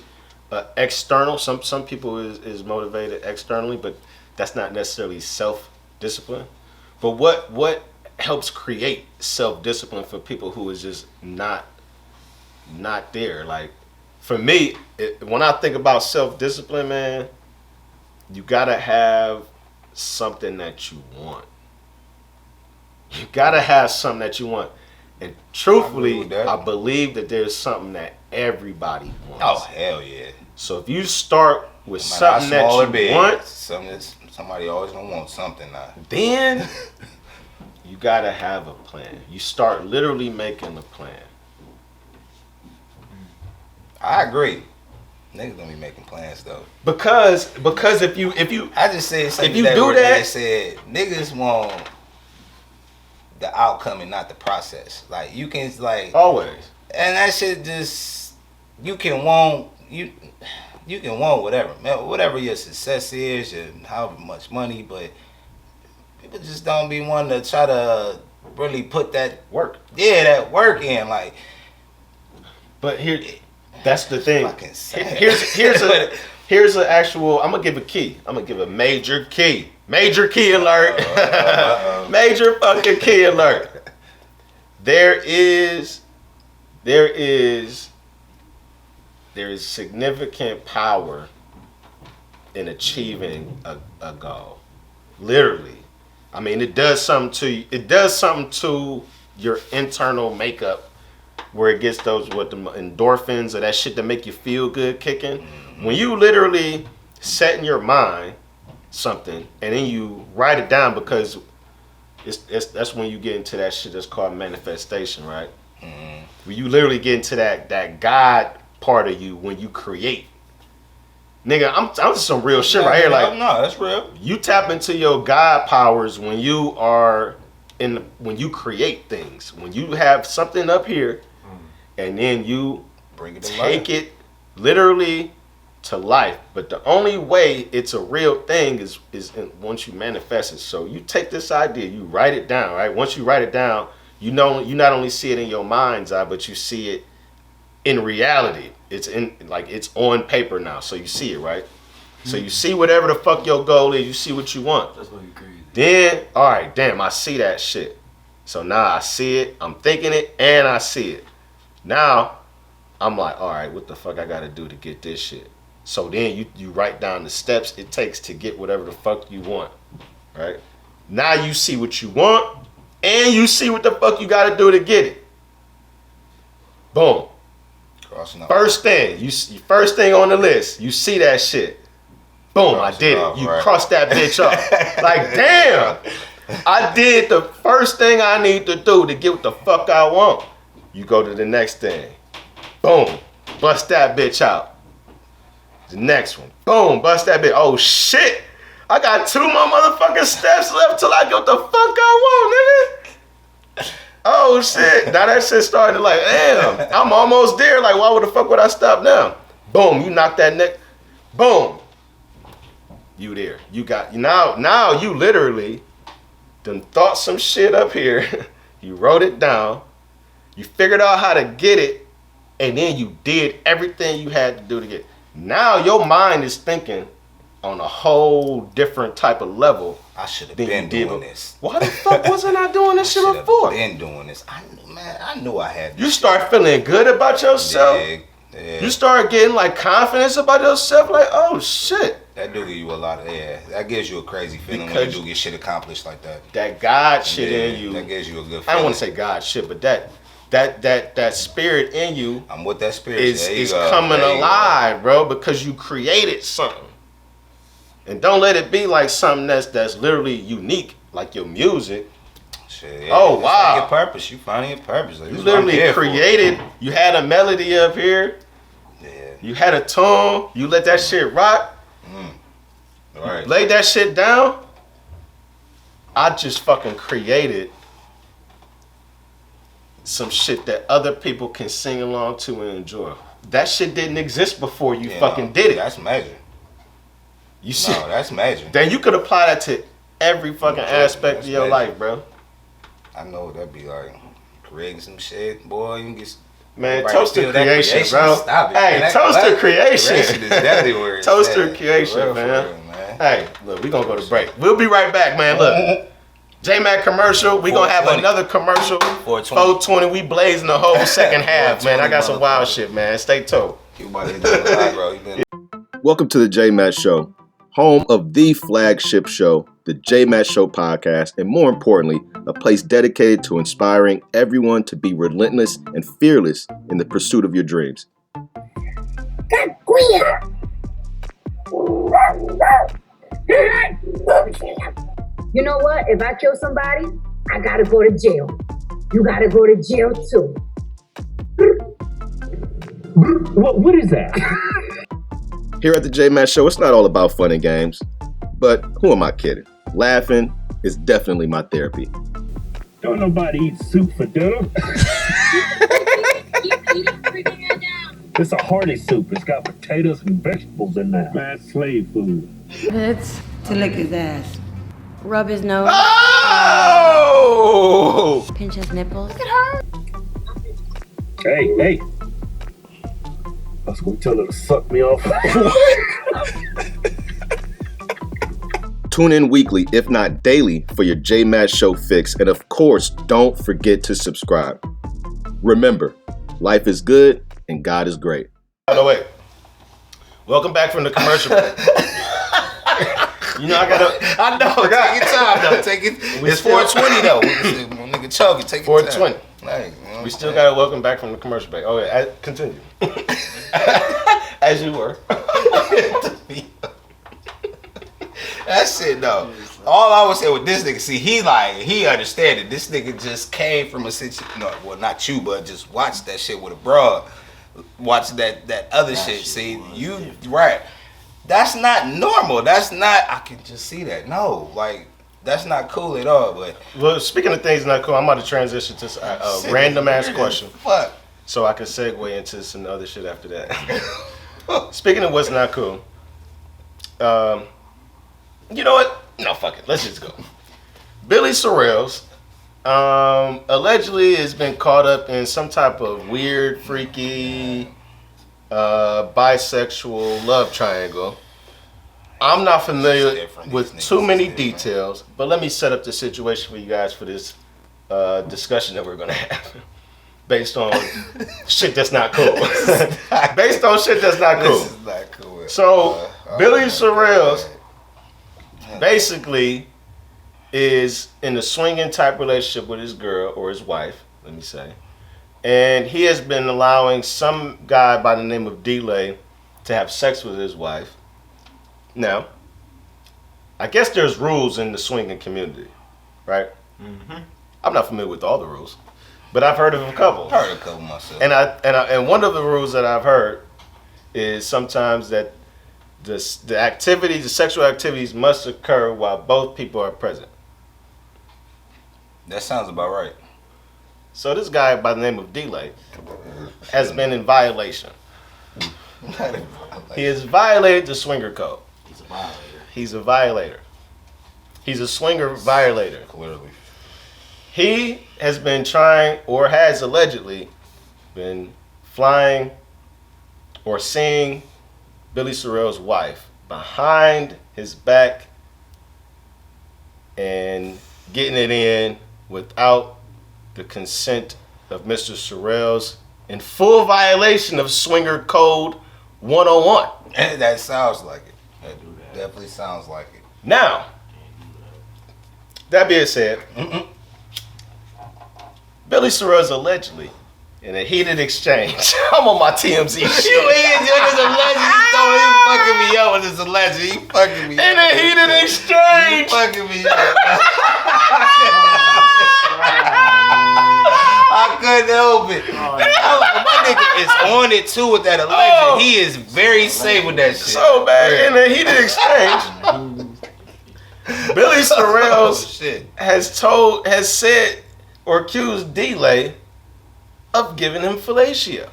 external. Some people is motivated externally, but that's not necessarily self-discipline. But what helps create self-discipline for people who is just not there? Like for me, when I think about self-discipline, man, you gotta have something that you want. You gotta have something that you want. And truthfully, I believe that there's something that everybody wants. Oh hell yeah! So if you start with No matter something how small or that you big, want, somebody always gonna want something now. then you gotta have a plan. You start literally making a plan. I agree. Niggas gonna be making plans though. Because if you I just said something if you today do where that- they said niggas want the outcome and not the process. Like you can like always. and that shit just you can want whatever, man, whatever your success is and however much money, but people just don't be wanting to try to really put that Work. that work in. Like, But that's the thing. fucking sad. Here's an actual. I'm gonna give a key. I'm gonna give a major key. Major key alert. Major fucking key alert. There is significant power in achieving a goal. Literally. I mean, it does something to you. It does something to your internal makeup where it gets those the endorphins or that shit that make you feel good kicking. Mm-hmm. When you literally set in your mind something and then you write it down, because that's when you get into that shit that's called manifestation, right? Mm-hmm. When you literally get into that God part of you when you create. Nigga, I'm just some real shit right here. Like, no, that's real. You tap into your God powers when you are when you create things. When you have something up here, and then you bring it to take life. it literally to life. But the only way it's a real thing is once you manifest it. So you take this idea, you write it down, right? Once you write it down, you not only see it in your mind's eye, but you see it in reality. It's on paper now, so you see it, right? So you see whatever the fuck your goal is, you see what you want. That's gonna be crazy. Then, all right, damn, I see that shit. So now I see it, I'm thinking it, and I see it. Now, I'm like, all right, what the fuck I gotta do to get this shit? So then you write down the steps it takes to get whatever the fuck you want, right? Now you see what you want, and you see what the fuck you gotta do to get it. Boom. First thing on the list, you see that shit. Boom, I did it. You cross that bitch off. Like, damn, I did the first thing I need to do to get what the fuck I want. You go to the next thing. Boom, bust that bitch out. The next one. Boom, bust that bitch. Oh shit, I got 2 more motherfucking steps left till I get what the fuck I want, nigga. Oh shit, now that shit started like, damn, I'm almost there. Like, why would the fuck would I stop now? Boom, you knock that neck. Boom. You there. You got now you literally done thought some shit up here. You wrote it down. You figured out how to get it, and then you did everything you had to do to get it. Now your mind is thinking on a whole different type of level. I should have been doing this. Why the fuck wasn't I doing this shit before? Been doing this. I knew I had this. You start feeling good about yourself. Yeah. You start getting like confidence about yourself. Like, oh shit. That do give you a lot of that gives you a crazy feeling when you do get shit accomplished like that. That God shit in you. That gives you a good feeling. I don't want to say God shit, but that spirit in you. I'm with that spirit. Is coming alive, bro, because you created something. And don't let it be like something that's literally unique, like your music. Shit, oh wow! Your purpose. You finding your purpose. Like, you literally created. You had a melody up here. Yeah. You had a tone. You let that shit rock. All right. Laid that shit down. I just fucking created some shit that other people can sing along to and enjoy. That shit didn't exist before you fucking did it. That's major. You see? No, that's major. Then you could apply that to every fucking aspect of your life, bro. I know what that'd be like. Creating some shit, boy. You can get. Man, toast to creation, bro. Stop it. Hey, toast to creation. Creation is deadly word. Toast to creation, man. Hey, look, we gonna go to break. We'll be right back, man. Look. J-Mac commercial. We gonna have another commercial. 420. We blazing the whole second half, man. I got some wild shit, man. Stay tuned. Welcome to the J-Mac Show, home of the flagship show, the J-Mac Show podcast, and more importantly, a place dedicated to inspiring everyone to be relentless and fearless in the pursuit of your dreams. You know what? If I kill somebody, I gotta go to jail. You gotta go to jail too. What is that? Here at the J-Mac Show, it's not all about fun and games. But who am I kidding? Laughing is definitely my therapy. Don't nobody eat soup for dinner. It's a hearty soup. It's got potatoes and vegetables in there. Man, slave food. It's to lick his ass. Rub his nose. Oh! Pinch his nipples. Look at her. Hey. I was gonna tell her to suck me off. Tune in weekly, if not daily, for your J-Mac Show fix. And of course, don't forget to subscribe. Remember, life is good and God is great. By the way, welcome back from the commercial break. You know, I know. Take your time, though. Take it. It's 420, though. Nigga, choke it. Take your time. 420. Like, we still got to welcome back from the commercial break. Okay, continue. As you were. That's it, though. All I would say with this nigga, see, he understand it. This nigga just came from a situation. No, well, not you, but just watch that shit with a broad. Watch that other shit. See, you right. That's not normal. That's not. I can just see that. No, like that's not cool at all. But well, speaking of things not cool, I'm about to transition to a random ass question. Fuck. So I can segue into some other shit after that. Speaking of what's not cool, you know what? No, fuck it. Let's just go. Billy Sorrells allegedly has been caught up in some type of weird, freaky, bisexual love triangle. I'm not familiar with too many details, but let me set up the situation for you guys for this discussion that we're going to have. Based on shit that's not cool. Based on shit that's not cool. This is not cool. So, Billy Sorrells basically is in a swinging type relationship with his girl or his wife, let me say. And he has been allowing some guy by the name of D-Lay to have sex with his wife. Now, I guess there's rules in the swinging community, right? Mm-hmm. I'm not familiar with all the rules, but I've heard of a couple. I've heard a couple myself. And one of the rules that I've heard is sometimes that the sexual activities must occur while both people are present. That sounds about right. So this guy by the name of D-Lay has been in violation. He has violated the swinger code. He's a violator. He's a violator. He's a swinger violator. Clearly. He has been trying, or has allegedly been flying or seeing Billy Sorrells' wife behind his back and getting it in without the consent of Mr. Sorrells, in full violation of Swinger Code 101. That sounds like it. That definitely sounds like it. Now, that being said, Billy Sorrells allegedly, in a heated exchange, I'm on my TMZ shit. You is, it's a legend. You fucking me up with this alleged. You fucking me up. In a heated exchange. You fucking me up. I couldn't help it. My nigga is on it too with that alleged. He is very safe with that shit. So bad. In a heated exchange, Billy Sorrells has said or accused D-Lay of giving him fellatio.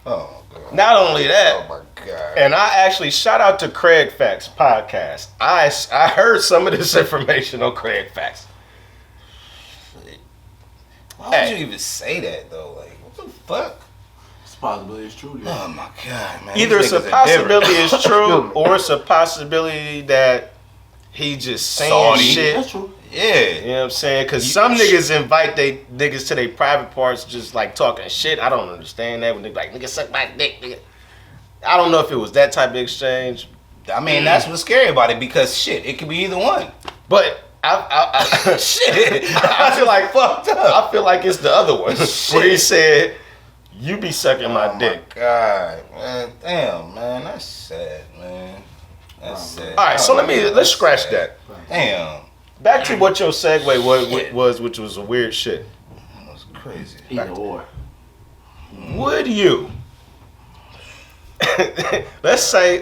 Oh my God. Not only that, Oh my God. and I actually shout out to Craig Facts podcast. I heard some of this information on Craig Facts. Why would you even say that though? Like, what the fuck? It's a possibility it's true. Oh my God, man. Either These it's a niggas are different. possibility it's true, or it's a possibility that he just saying Salty. shit. That's true. Yeah. You know what I'm saying? Because some niggas invite they niggas to their private parts just like talking shit. I don't understand that when they like, nigga suck my dick, nigga. I don't know if it was that type of exchange. I mean, that's what's scary about it because shit, it could be either one. But Shit. I feel like fucked up. I feel like it's the other one where he said, "You be sucking my dick." My God, man, damn, man, that's sad, man. That's sad. All right, so let's scratch that. Damn, Back to what your segue was, which was a weird shit. that was crazy. Either or. Would you? let's say.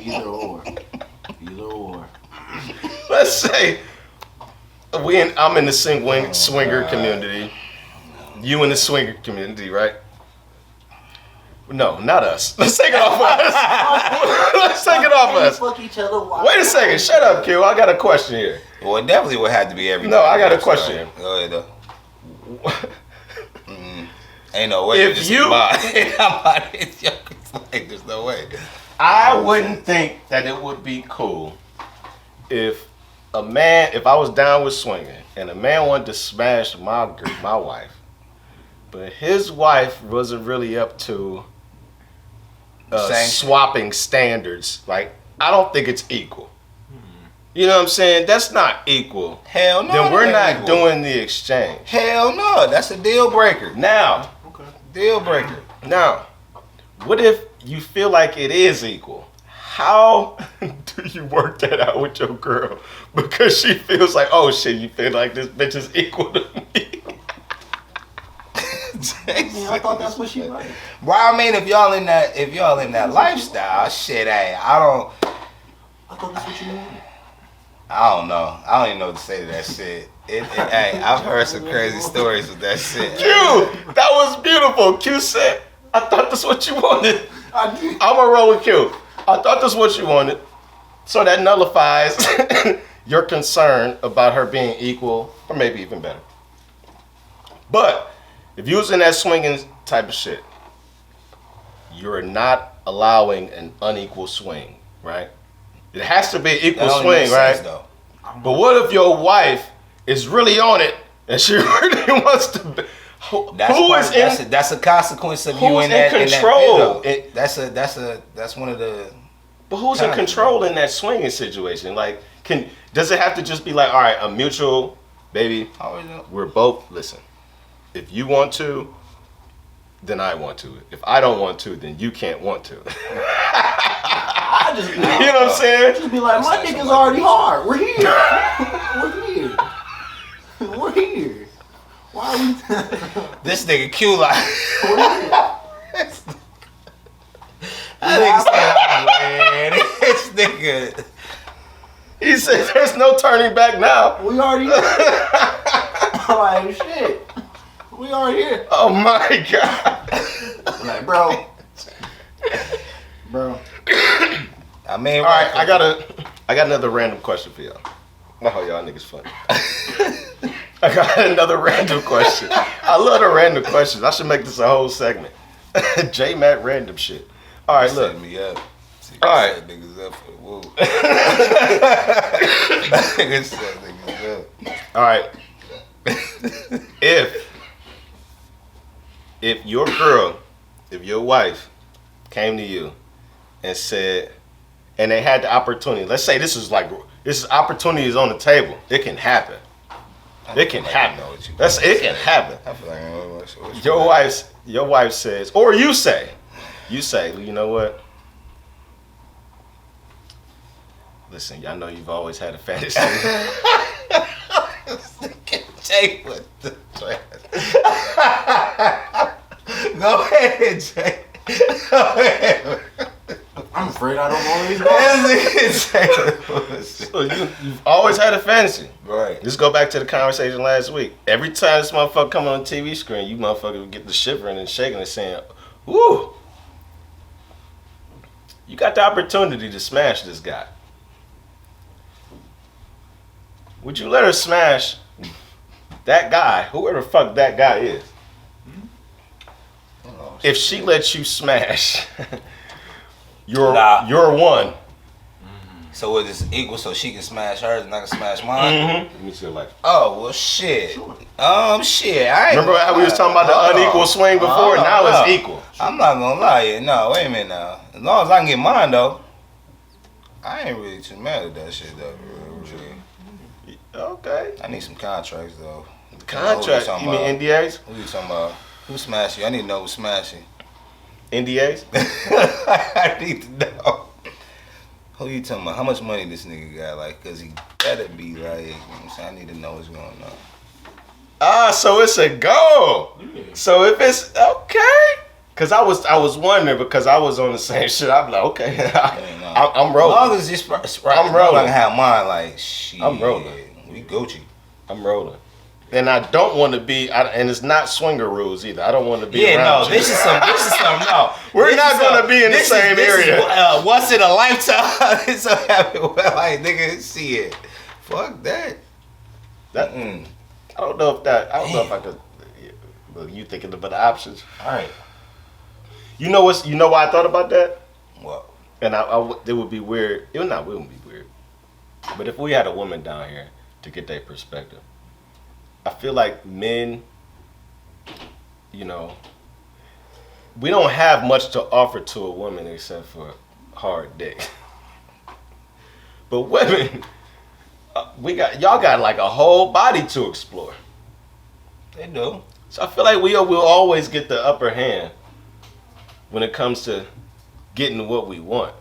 Either or. Let's say I'm in the swinger community. You in the swinger community, right? No, not us. Let's take it off us. Let's take it off us. Fuck each other. Wait a second. Shut up, Q. I got a question here. Well, it definitely would have to be everybody. No, I got a question. Go ahead, though. Ain't no way. If you- Like, there's no way. I wouldn't think that it would be cool if I was down with swinging and a man wanted to smash my wife, but his wife wasn't really up to swapping standards. Like, I don't think it's equal. You know what I'm saying? That's not equal. Hell no. Then we're that not ain't equal. doing the exchange. Hell no. That's a deal breaker. Now, Deal breaker. what if you feel like it is equal? How do you work that out with your girl? Because she feels like, oh shit, you feel like this bitch is equal to me. I thought that's what she liked. Well, I mean, if y'all in that lifestyle, shit, hey, I thought that's what you wanted. I don't know. I don't even know what to say to that shit. Hey, I've heard some crazy stories with that shit. Q, that was beautiful. Q said, I thought that's what you wanted. I'm gonna roll with Q. I thought that's what you wanted. So that nullifies your concern about her being equal, or maybe even better. But if you was in that swinging type of shit, you're not allowing an unequal swing, right? It has to be an equal swing, right? Though. But what if your wife is really on it and she really wants to be? That's a consequence of you in that control? That's one of the. But who's in control in that swinging situation? Like, does it have to just be like, all right, a mutual, baby? We're both, listen. If you want to, then I want to. If I don't want to, then you can't want to. I just, you know what I'm saying? Just be like, my dick is already hard. We're here. We're here. Why are we? This nigga Q like. This nigga. He said, "There's no turning back now." We already. I'm like, shit. We are here. Oh my god. I'm like, bro. I mean, All right, I got another random question for y'all. Oh, y'all niggas funny. I got another random question. I love the random questions. I should make this a whole segment. J Matt random shit. All right, look. Set me up. All right. Set niggas up for the woo. Niggas set niggas up. All right. If your girl, if your wife came to you and said, and they had the opportunity, let's say this is opportunity is on the table. It can happen. It can happen. It can happen. I feel like I know what Your wife says, or you say, you know what? Listen, y'all know you've always had a fantasy. Jay, what the Go ahead, Jay. Go ahead. I'm afraid I don't always So you've always had a fantasy. Right. Let's go back to the conversation last week. Every time this motherfucker come on the TV screen, you motherfucker get the shivering and shaking and saying, woo! You got the opportunity to smash this guy. Would you let her smash that guy, whoever the fuck that guy is? If she lets you smash your one. So it is equal, so she can smash hers and I can smash mine? Mm-hmm. Let me see your life. Oh, well, shit. Shit. Remember how we was talking about the unequal swing before? Now it's equal. I'm not gonna lie. No, wait a minute now. As long as I can get mine, though, I ain't really too mad at that shit, though. Really. Okay. I need some contracts, though. Contract? You mean NDAs? Who you talking about? Who smashed you? I need to know who's smashing. NDAs? I need to know. Who you talking about? How much money this nigga got? Like, cause he better be like, you know what I'm saying? I need to know what's going on. So it's a go. Yeah. So if it's okay, cause I was wondering because I was on the same shit. I'm like, okay, I'm rolling. As long as it's right, I'm rolling. I can have mine like shit. I'm rolling. We Gucci. I'm rolling. And I don't want to be, and it's not swinger rules either. I don't want to be around. Yeah, no, you. this is some, no. We're not going to be in the same area. Once in a lifetime, it's so happy. Like, nigga, see it. Fuck that. I don't know if I could, well, you thinking about the options. All right. You know why I thought about that? What? And it would be weird. It wouldn't be weird. But if we had a woman down here to get their perspective, I feel like men, we don't have much to offer to a woman except for hard dick. But women, y'all got like a whole body to explore. They do. So I feel like we'll always get the upper hand when it comes to getting what we want.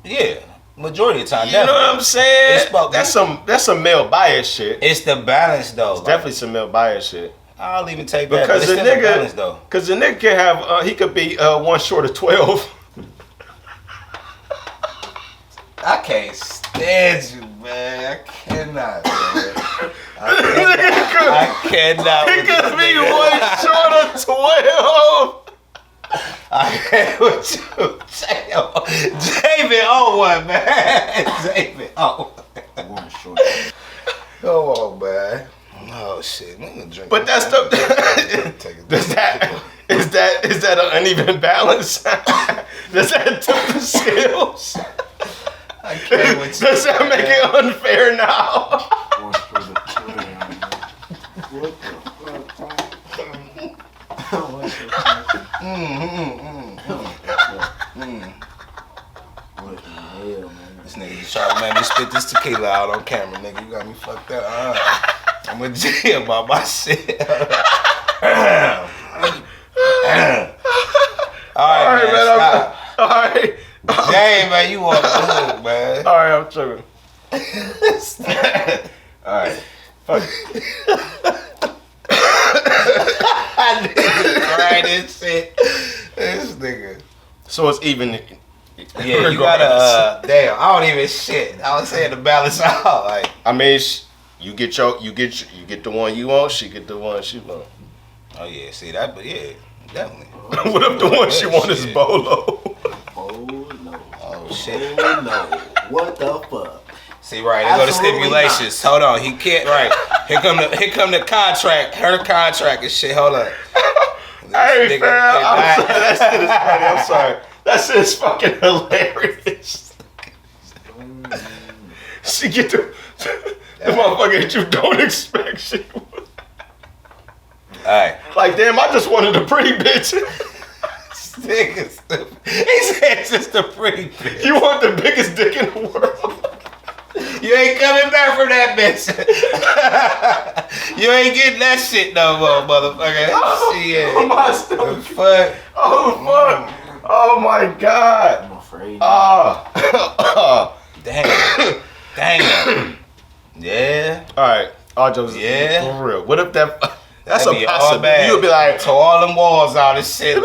Yeah. Majority of the time, you know what I'm saying? That's some male bias shit. It's the balance, though. It's definitely some male bias shit. I'll even take that. Because the balance, though. Because the nigga can have, he could be one short of 12. I can't stand you, man. I cannot, man. I cannot. He could be one short of 12. I can't with you. David Owen, man. David Owen. Come on, man. Oh shit, nigga drink. But that's the. Is that an uneven balance? Does that tip the scales? I can't with you. Does that make it unfair now? This nigga just trying to make me spit this tequila out on camera, nigga. You got me fucked up. I'm in jail about my shit. All right, man. Stop. All right. Jay, man, you on the hook, man. All right, I'm tripping. All right. Fuck. I nigga crying and shit. This nigga. So it's even. Yeah, you gotta. Damn, I don't even shit. I was saying to balance out. Like, I mean, You get the one you want. She get the one she want. Oh yeah, see that, but yeah, definitely. What if the one she want is Bolo? Oh no. Oh shit. Oh no. What the fuck? See, right, they go to Absolutely stipulations. Hold on, he can't. Right, here come the contract. Her contract and shit. Hold on. Hey, fam, I'm sorry. That shit is funny. I'm sorry. That shit is fucking hilarious. She get the motherfucker that you don't expect. She Alright. like, damn, I just wanted a pretty bitch. Nigga stupid. He said just a pretty bitch. You want the biggest dick in the world. You ain't coming back from that bitch. You ain't getting that shit no more, motherfucker. Shit. Oh, my stomach. Fuck. Oh, fuck. Oh, my God. I'm afraid. Damn. Damn. Yeah. All right. All jokes Yeah. for real. What if that's That'd a be all possibility? bad. You'll be like, tore all them walls out and shit.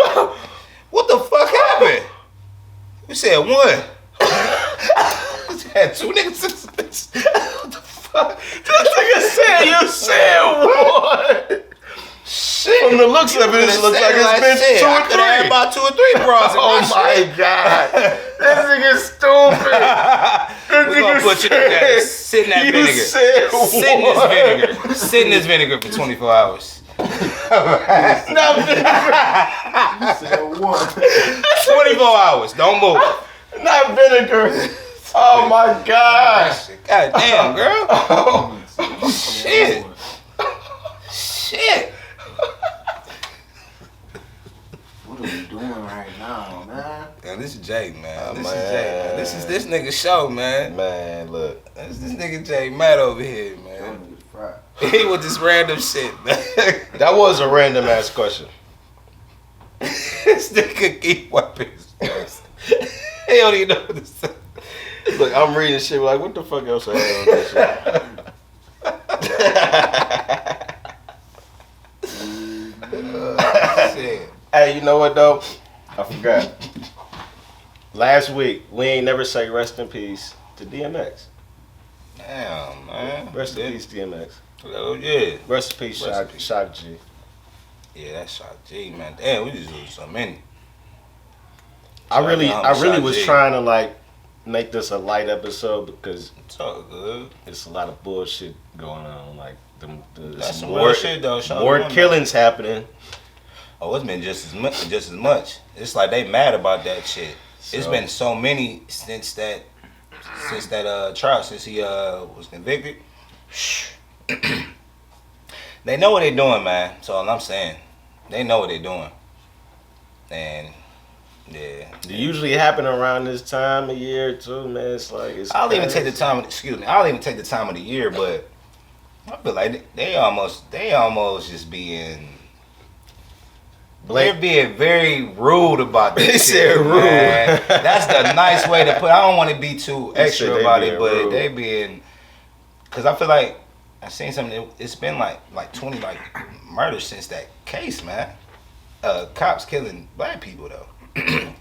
What the fuck happened? You said one. Had two niggas in this bitch. What the fuck? this nigga said you said what? Shit. From the looks of it, it looks like it's been shit. 2 or I coulda had 3. about 2 or 3 bras in Oh my my shit. God. This nigga's stupid. We gonna put you there. Sit in that You vinegar. said Sit in this what? vinegar. Sit in this vinegar for 24 hours. Not vinegar. You said what? 24 hours. Don't move. Not vinegar. Oh my God. God damn, girl. Oh. Shit. Shit. What are we doing right now, man? Yeah, this is Jay, man. This man. is Jay, man. This is this nigga show, man. Man, look. This nigga Jay Matt over here, man. Niggas fried. He with this random shit, man. That was a random ass question. This nigga keep wiping his face. He don't even know what to say. Look, I'm reading shit like, what the fuck else I had on this shit? Shit. Hey, you know what though? I forgot. Last week, we ain't never say rest in peace to DMX. Damn, man. Rest in peace, DMX. Oh, yeah. Rest in peace, Rest in peace. Shock G. Yeah, that's Shock G, man. Damn, we just lose so many. I really Shock was G. trying to like make this a light episode because It's all good. it's a lot of bullshit going on. Like That's some real shit, though. Shout more out to them, killings happening. Oh, it's been just as much. It's like they mad about that shit. It's So- been so many since that trial, since he was convicted. They know what they doing, man. That's all I'm saying. They know what they doing. And yeah. They usually happen around this time of year too, man. It's like I'll even take the time. I'll even take the time of the year, but I feel like they almost just being. They're being very rude about this. They shit, said rude. man. That's the nice way to put. I don't want to be too They extra said they about it, being but rude. they being. Cause I feel like I seen something. It's been like 20 murders since that case, man. Cops killing black people though.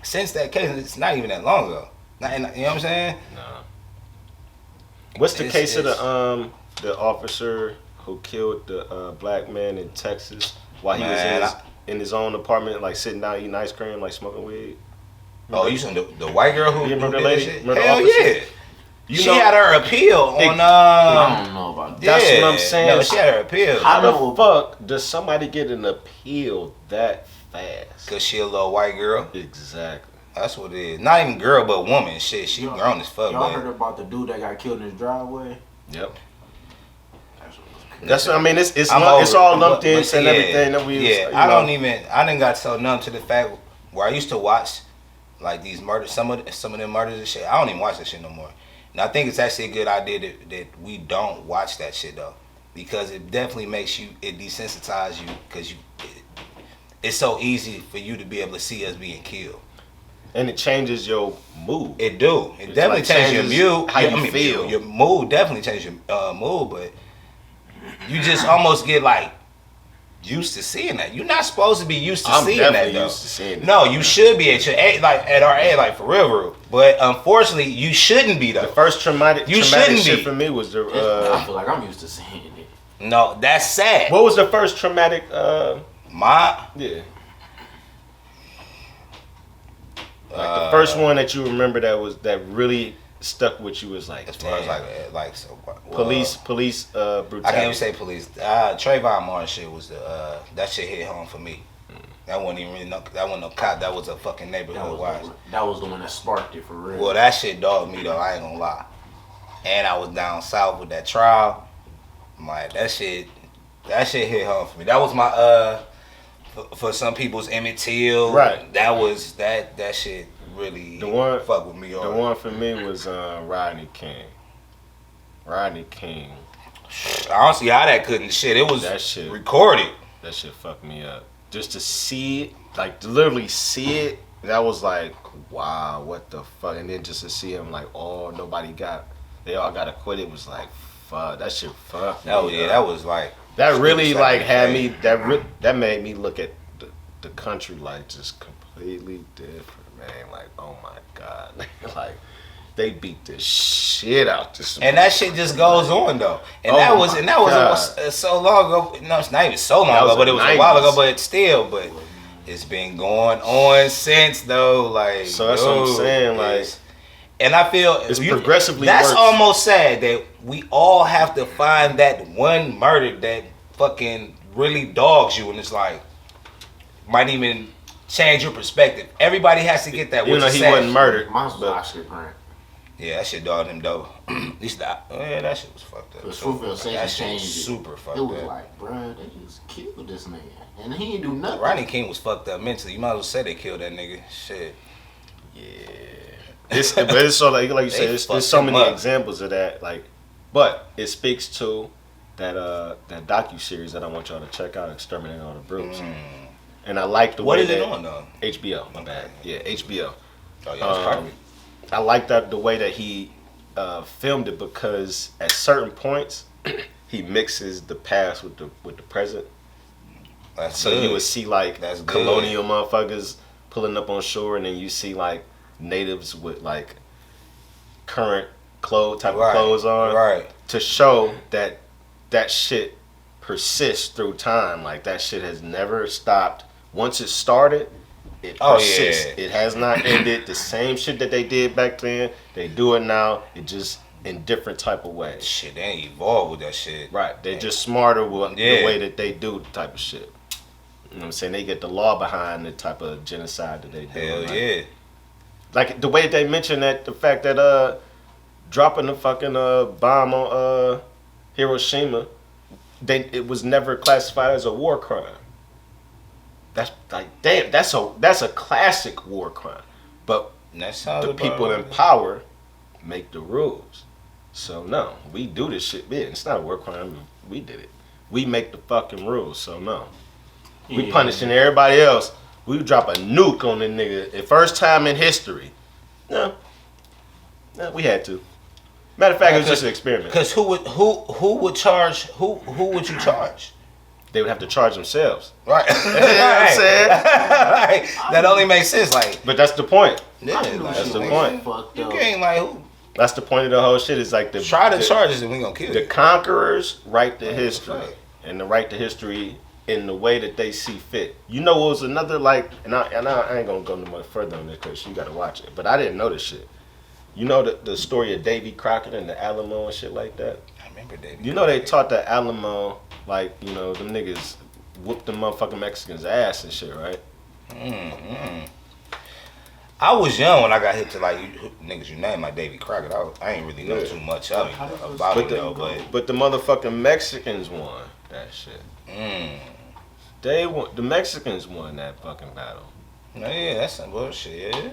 Since that case, it's not even that long ago. You know what I'm saying? Nah. What's the case of the officer who killed the black man in Texas while he was in his own apartment, like sitting down eating ice cream, like smoking weed? Oh, you said the white girl who You remember did the that lady? shit? Remember the Hell officer? yeah. You She know- had her appeal on. I don't know about that. That's yeah. what I'm saying. No, she had her appeal. How I the know- fuck does somebody get an appeal that fast? Cause she a little white girl. Exactly. That's what it is. Not even girl, but woman. Shit, she Y'all- grown as fuck. Y'all But heard about the dude that got killed in his driveway? Yep. That's what was crazy. That's what I mean. It's I'm over it's all it. lumped But in see, and everything that we. Yeah, I didn't got so numb to the fact where I used to watch like these murders, some of them murders and shit. I don't even watch that shit no more. And I think it's actually a good idea that we don't watch that shit though, because it definitely makes you, it desensitizes you, because it's so easy for you to be able to see us being killed. And it changes your mood. It do. It It's definitely like changes your changes mood. how you feel. Your mood definitely changes your mood, but you just almost get like used to seeing that. You're not supposed to be used to I'm seeing that, definitely though. used to seeing it. No, you should be at your age, like at our age, like for real. But unfortunately, you shouldn't be though. The first traumatic shouldn't shit be. for me was I the. feel like I'm used to seeing it. No, that's sad. What was the first traumatic? My Yeah. Like the first one that you remember that really stuck with you was like, as far damn. as like so, well, police brutality. I can't even say police. Trayvon Martin shit was the that shit hit home for me. That wasn't even really that wasn't no cop. That was a fucking neighborhood watch. That was the one that sparked it for real. Well, that shit dogged me though. I ain't gonna lie. And I was down south with that trial. I'm like that shit hit home for me. That was my for some people's Emmett Till. Right. That was that shit really fuck with me. The one for me was Rodney King. Rodney King. I don't see how that couldn't shit. It was that shit recorded. That shit fucked me up. Just to see it, like to literally see it, that was like, wow, what the fuck? And then just to see him like, oh, they all got acquitted. Was like, fuck, that shit fucked me. Oh yeah, that was like. That really like had me. That made me look at the country like just completely different, man. Like, oh my god, like they beat the shit out this. And that shit just goes on though. And that was so long ago. No, it's not even so long ago, but it was a while ago. But still, it's been going on since though. Like, so that's what I'm saying. Like, and I feel it's progressively. That's worse. almost sad that we all have to find that one murder that fucking really dogs you, and it's like might even change your perspective. Everybody has to get that. You know, he wasn't murdered. Mine was Oscar Grant. Yeah, that shit dogged him though. Yeah, that shit was fucked up. But Fruitvale That shit was changed super fucked up. up. It was like, bruh, they just killed this nigga, and he didn't do nothing. Rodney King was fucked up mentally. You might as well say they killed that nigga. Shit. Yeah. But it's so like you said, there's so many examples of that. Like, but it speaks to that docu-series that I want y'all to check out, Exterminating All the Brutes. And I like the way What is that it on though? HBO. My bad. Yeah, HBO. Oh yeah, that's perfect. I like that the way that he filmed it, because at certain points he mixes the past with the present. That's so good. you would see like That's colonial motherfuckers pulling up on shore, and then you see like natives with like current clothes on, right? To show that shit persists through time. Like that shit has never stopped. Once it started, it persists. Yeah. It has not ended. The same shit that they did back then, they do it now. It just in different type of ways. Shit, they ain't evolved with that shit. Right. They just smarter with the way that they do the type of shit. You know what I'm saying? They get the law behind the type of genocide that they do. Hell like, yeah. Like the way they mentioned that the fact that dropping the fucking bomb on Hiroshima, it was never classified as a war crime. That's like damn, that's a classic war crime. But the people in power make the rules. So no, we do this shit. Yeah, it's not a war crime. We did it. We make the fucking rules. So no, we punishing everybody else. We drop a nuke on the nigga. The first time in history. No, we had to. Matter of fact, it was just an experiment. Because who would charge? Who would you charge? They would have to charge themselves. Right. You know what I'm saying? That only makes sense. Like, but that's the point. Yeah, that's the point. You can't like who? That's the point of the whole shit. Is like the charges and we gonna kill you. The conquerors right to history, and the right to history in the way that they see fit. You know, what was another like, and I ain't gonna go no much further on this because you gotta watch it. But I didn't know this shit. You know the story of Davy Crockett and the Alamo and shit like that? I remember Davy. You know they taught the Alamo, like, you know, them niggas whooped the motherfucking Mexicans' ass and shit, right? Mm-hmm. I was young when I got hit to like niggas you name like Davy Crockett. I ain't really know too much of it about it though, but the motherfucking Mexicans won that shit. They won. The Mexicans won that fucking battle. Yeah, that's some bullshit. Yeah.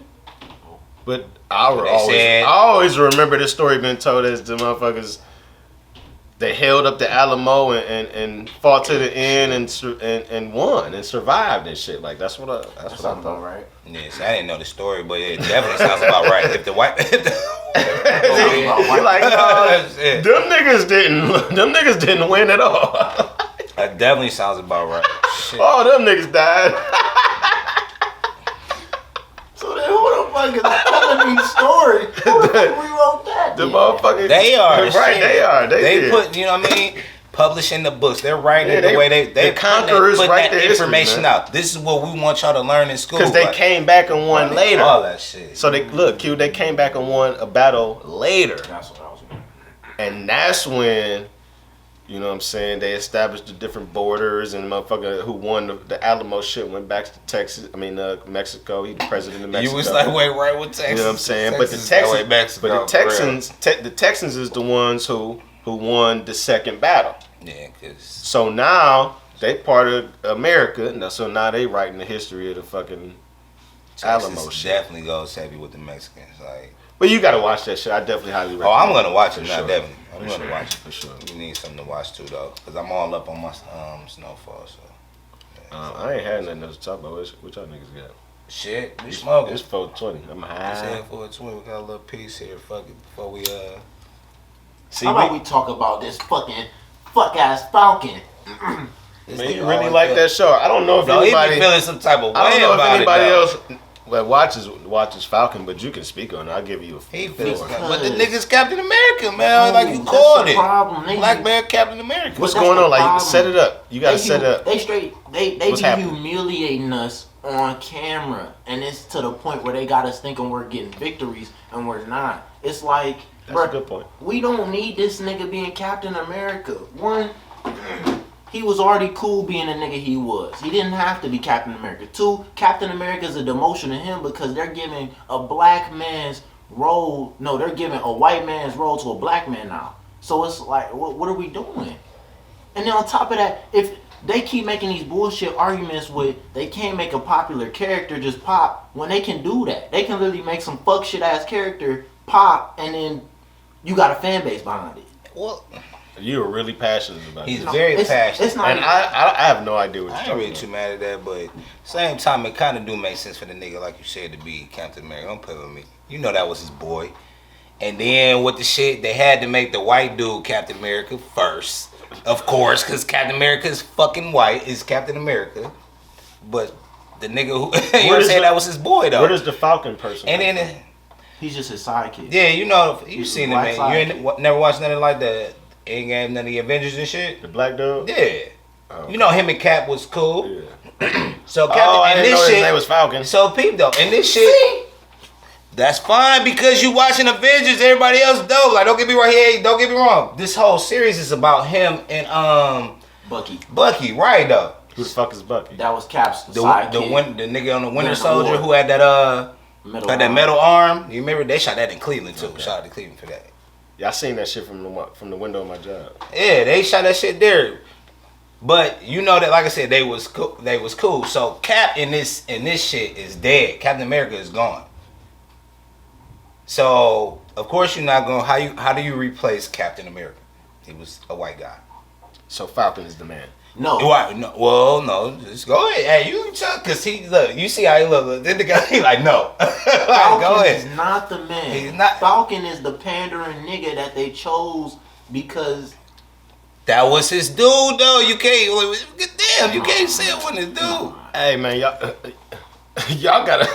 But I always remember this story being told as the motherfuckers. They held up the Alamo and fought to the end and won and survived and shit. Like that's what I thought. Right? Yes, I didn't know the story, but it definitely sounds about right. If the white, like, no, them niggas didn't win at all. That definitely sounds about right. Shit. All them niggas died. So then who the fuck is telling me story? Who the fuck rewrote that? The motherfuckers. They are. Right, shit. they are. They did. put, you know what I mean? Publishing the books. They're writing Yeah, it the way they the conquerors put write that their information history, man. out. This is what we want y'all to learn in school. Because they came back and won later. All that shit. So they look, Q. They came back and won a battle later, That's what I was going. and that's when, you know what I'm saying, they established the different borders, and motherfucker who won the Alamo shit went back to Texas. I mean, Mexico. He the president of Mexico. You was like, wait, right with Texas. You know what I'm saying? Texas is that way Mexico, but the Texans is the ones who won the second battle. Yeah, cause So now they part of America. So now they writing the history of the fucking Alamo Texas shit. definitely goes heavy with the Mexicans. Like, But you gotta watch that shit. I definitely highly recommend. oh, I'm gonna watch it For now. sure. Definitely, I'm For gonna sure. watch it For sure. You need something to watch too, though, cause I'm all up on my Snowfall. So I ain't had nothing else to talk about. What y'all niggas got? shit, we smoking. It's 420. I'm It's high. here for a twin. We got a little piece here. Fuck it before we See, How about we talk about this fuck ass Falcon? This man, nigga you really always like feel- that show. I don't know if No, he anybody. be feeling some type of way I don't know if about anybody it. though. else watches Falcon, but you can speak on it. I'll give you a He floor. feels, but the nigga's Captain America, man. Like you That's called the it. problem. They- Black man, Captain America. What's That's going the on? Like, problem. set it up. You gotta set it up. They What's be happening? humiliating us on camera, and it's to the point where they got us thinking we're getting victories and we're not. It's like, That's bruh, a good point. we don't need this nigga being Captain America. One, he was already cool being a nigga he was. He didn't have to be Captain America. Two, Captain America is a demotion to him because they're giving a black man's role. No, they're giving a white man's role to a black man now. So it's like, what are we doing? And then on top of that, if they keep making these bullshit arguments with they can't make a popular character just pop when they can do that. They can literally make some fuck shit ass character pop and then you got a fan base behind it. Well, You were really passionate about he's it. very passionate. It's not And even- I have no idea what you're I ain't talking really about. too mad at that, but same time, it kind of do make sense for the nigga, like you said, to be Captain America. Don't play with me. You know that was his boy. And then with the shit, they had to make the white dude Captain America first. Of course, because Captain America is fucking white, is Captain America. But the nigga who, you know what I'm saying, that was his boy, though. Where does the Falcon person? And come then, he's just his sidekick. yeah, you know, you He's seen a it, black man. You ain't sidekick. never watched nothing like the Endgame, none of the Avengers and shit? from? The black dude? Yeah. Oh, You know him and Cap was cool. Yeah. So Captain, Oh, I and didn't know this his shit, name was Falcon. so peep though, and this shit, that's fine because you watching Avengers, everybody else dope. Like don't get me don't get me wrong. This whole series is about him and Bucky, right though. Who the fuck is Bucky? That was Cap's The sidekick. the nigga on the Winter Winter Soldier War. who had that Metal had that arm. metal arm. You remember they shot that in Cleveland too. Okay. Shout out to Cleveland for that. Yeah, I seen that shit from the window of my job. Yeah, they shot that shit there. But you know that, like I said, they was cool. They was cool. So Cap in this shit is dead. Captain America is gone. So of course you're not going. How do you replace Captain America? He was a white guy. So Falcon is the man. No. Why? No. Well, no. Just go ahead. Hey, you talk because he look. You see how he look. Then the guy he like no. Like, Falcon go is ahead. not the man. He's not- Falcon is the pandering nigga that they chose because That was his dude though. You can't. Damn, you can't say it wasn't his dude. Hey man, y'all gotta.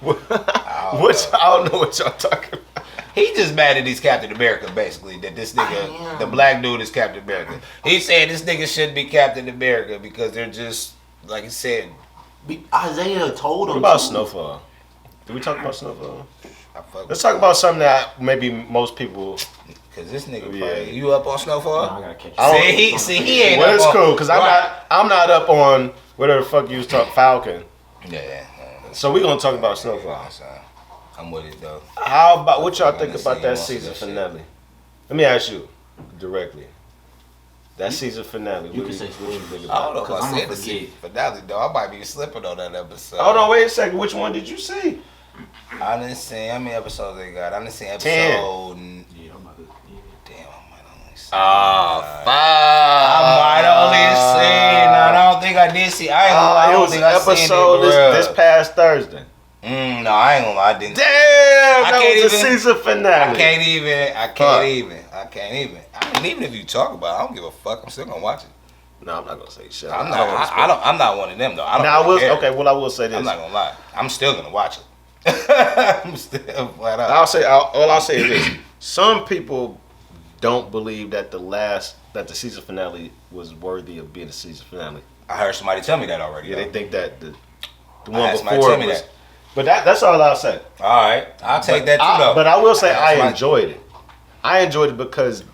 I don't know what y'all talking about. He just mad at these Captain America, basically, that this nigga, the black dude is Captain America. He said this nigga shouldn't be Captain America because they're just, like I said, Isaiah told him. What about to. Snowfall? Did we talk about Snowfall? I fuck Let's talk about something that maybe most people. because this nigga, Yeah. probably, you up on Snowfall? No, I gotta catch I don't- He ain't Well, up it's on, cool because right. I'm not up on whatever the fuck you was talking Falcon. Yeah. So we gonna talk about Snowfall. I'm with it though. How about what y'all I'm think gonna about see that you season on some finale? Let me ask you directly. That season finale. You what can do say what you think I about don't know if Cause I I'ma said the forget. season finale though. I might be slipping on that episode. it? Hold on, wait a second. Which one did you see? I didn't see how many episodes they got. I didn't see 10. episode. Yeah, I'm about to. Yeah. Damn, I might only see. fuck. I might only seen. I don't think I did see. I ain't gonna lie. I it don't was think an I seen episode it, this past Thursday. No, I ain't gonna lie. I didn't. Damn, I that can't was the even- season finale. I can't even. Fuck. I mean, even if you talk about it, I don't give a fuck. I'm still gonna watch it. No, I'm not gonna say shit. I'm not one of them though. I don't. Now, care. okay. Well, I will say this. I'm not gonna lie. I'm still gonna watch it. I'm still flat out. All I'll say is this: some people don't believe that the season finale was worthy of being a season finale. I heard somebody tell me that already. Yeah, though. they think that the I one had somebody before tell me was. that. But that's all I'll say. All right, I'll take that too. Though. But I will say I That's enjoyed it. I enjoyed it because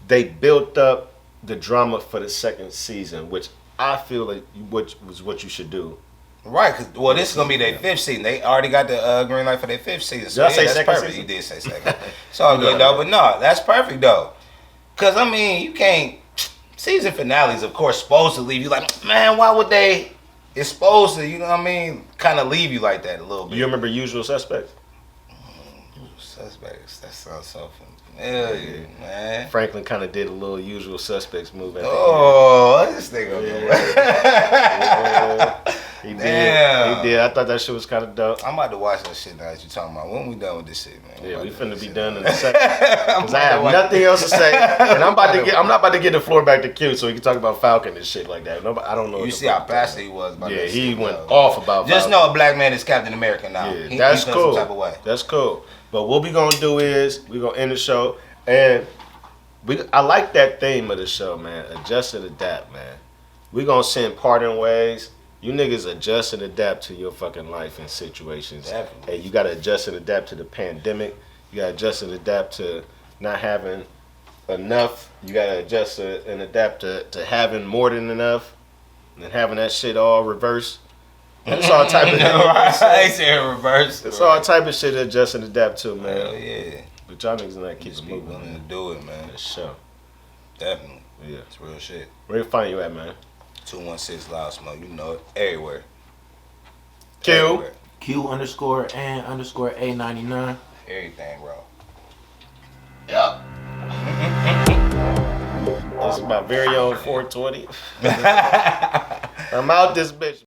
they built up the drama for the second season, which I feel like which was what you should do. Right, cause this is gonna be their fifth season. They already got the green light for their fifth season. So Did I say that's second perfect. season? You did say second. It's all good though, but no, that's perfect though. Cause I mean, you can't. Season finales, of course, supposed to leave you like, man, why would they? It's supposed to, you know what I mean, kind of leave you like that a little bit. You remember Usual Suspects? Suspects. That sounds so familiar, man. Franklin kind of did a little Usual Suspects move at the Oh, this nigga. He did. Damn. He did. I thought that shit was kind of dope. I'm about to watch that shit now that you talking about. When we done with this shit, man? Yeah, we finna be done in a second. Cause I have nothing else to say, and I'm not about to get the floor back to Q so we can talk about Falcon and shit like that. Nobody, I don't know. You see how passionate he was about yeah, that he shit, went though. off about. Just Falcon. know a black man is Captain America now. Yeah, He that's feels cool. Some type of way. That's cool. But what we gonna do is we gonna end the show, and I like that theme of the show, man. Adjust and adapt, man. We gonna send parting ways. You niggas adjust and adapt to your fucking life and situations. Definitely. And you gotta adjust and adapt to the pandemic. You gotta adjust and adapt to not having enough. You gotta adjust and adapt to having more than enough, and having that shit all reversed. That's all type of I say reverse. It's all type of shit to adjust and adapt to, man. Hell yeah. But y'all niggas not keep Just it be moving, willing to man. do it, man. For sure. Definitely. Yeah. It's real shit. Where to find you at, man? 216 Loud Smoke. You know it. Everywhere. Q. Everywhere. Q_and_A99. Everything, bro. Yep. This is my very own 420. I'm out this bitch.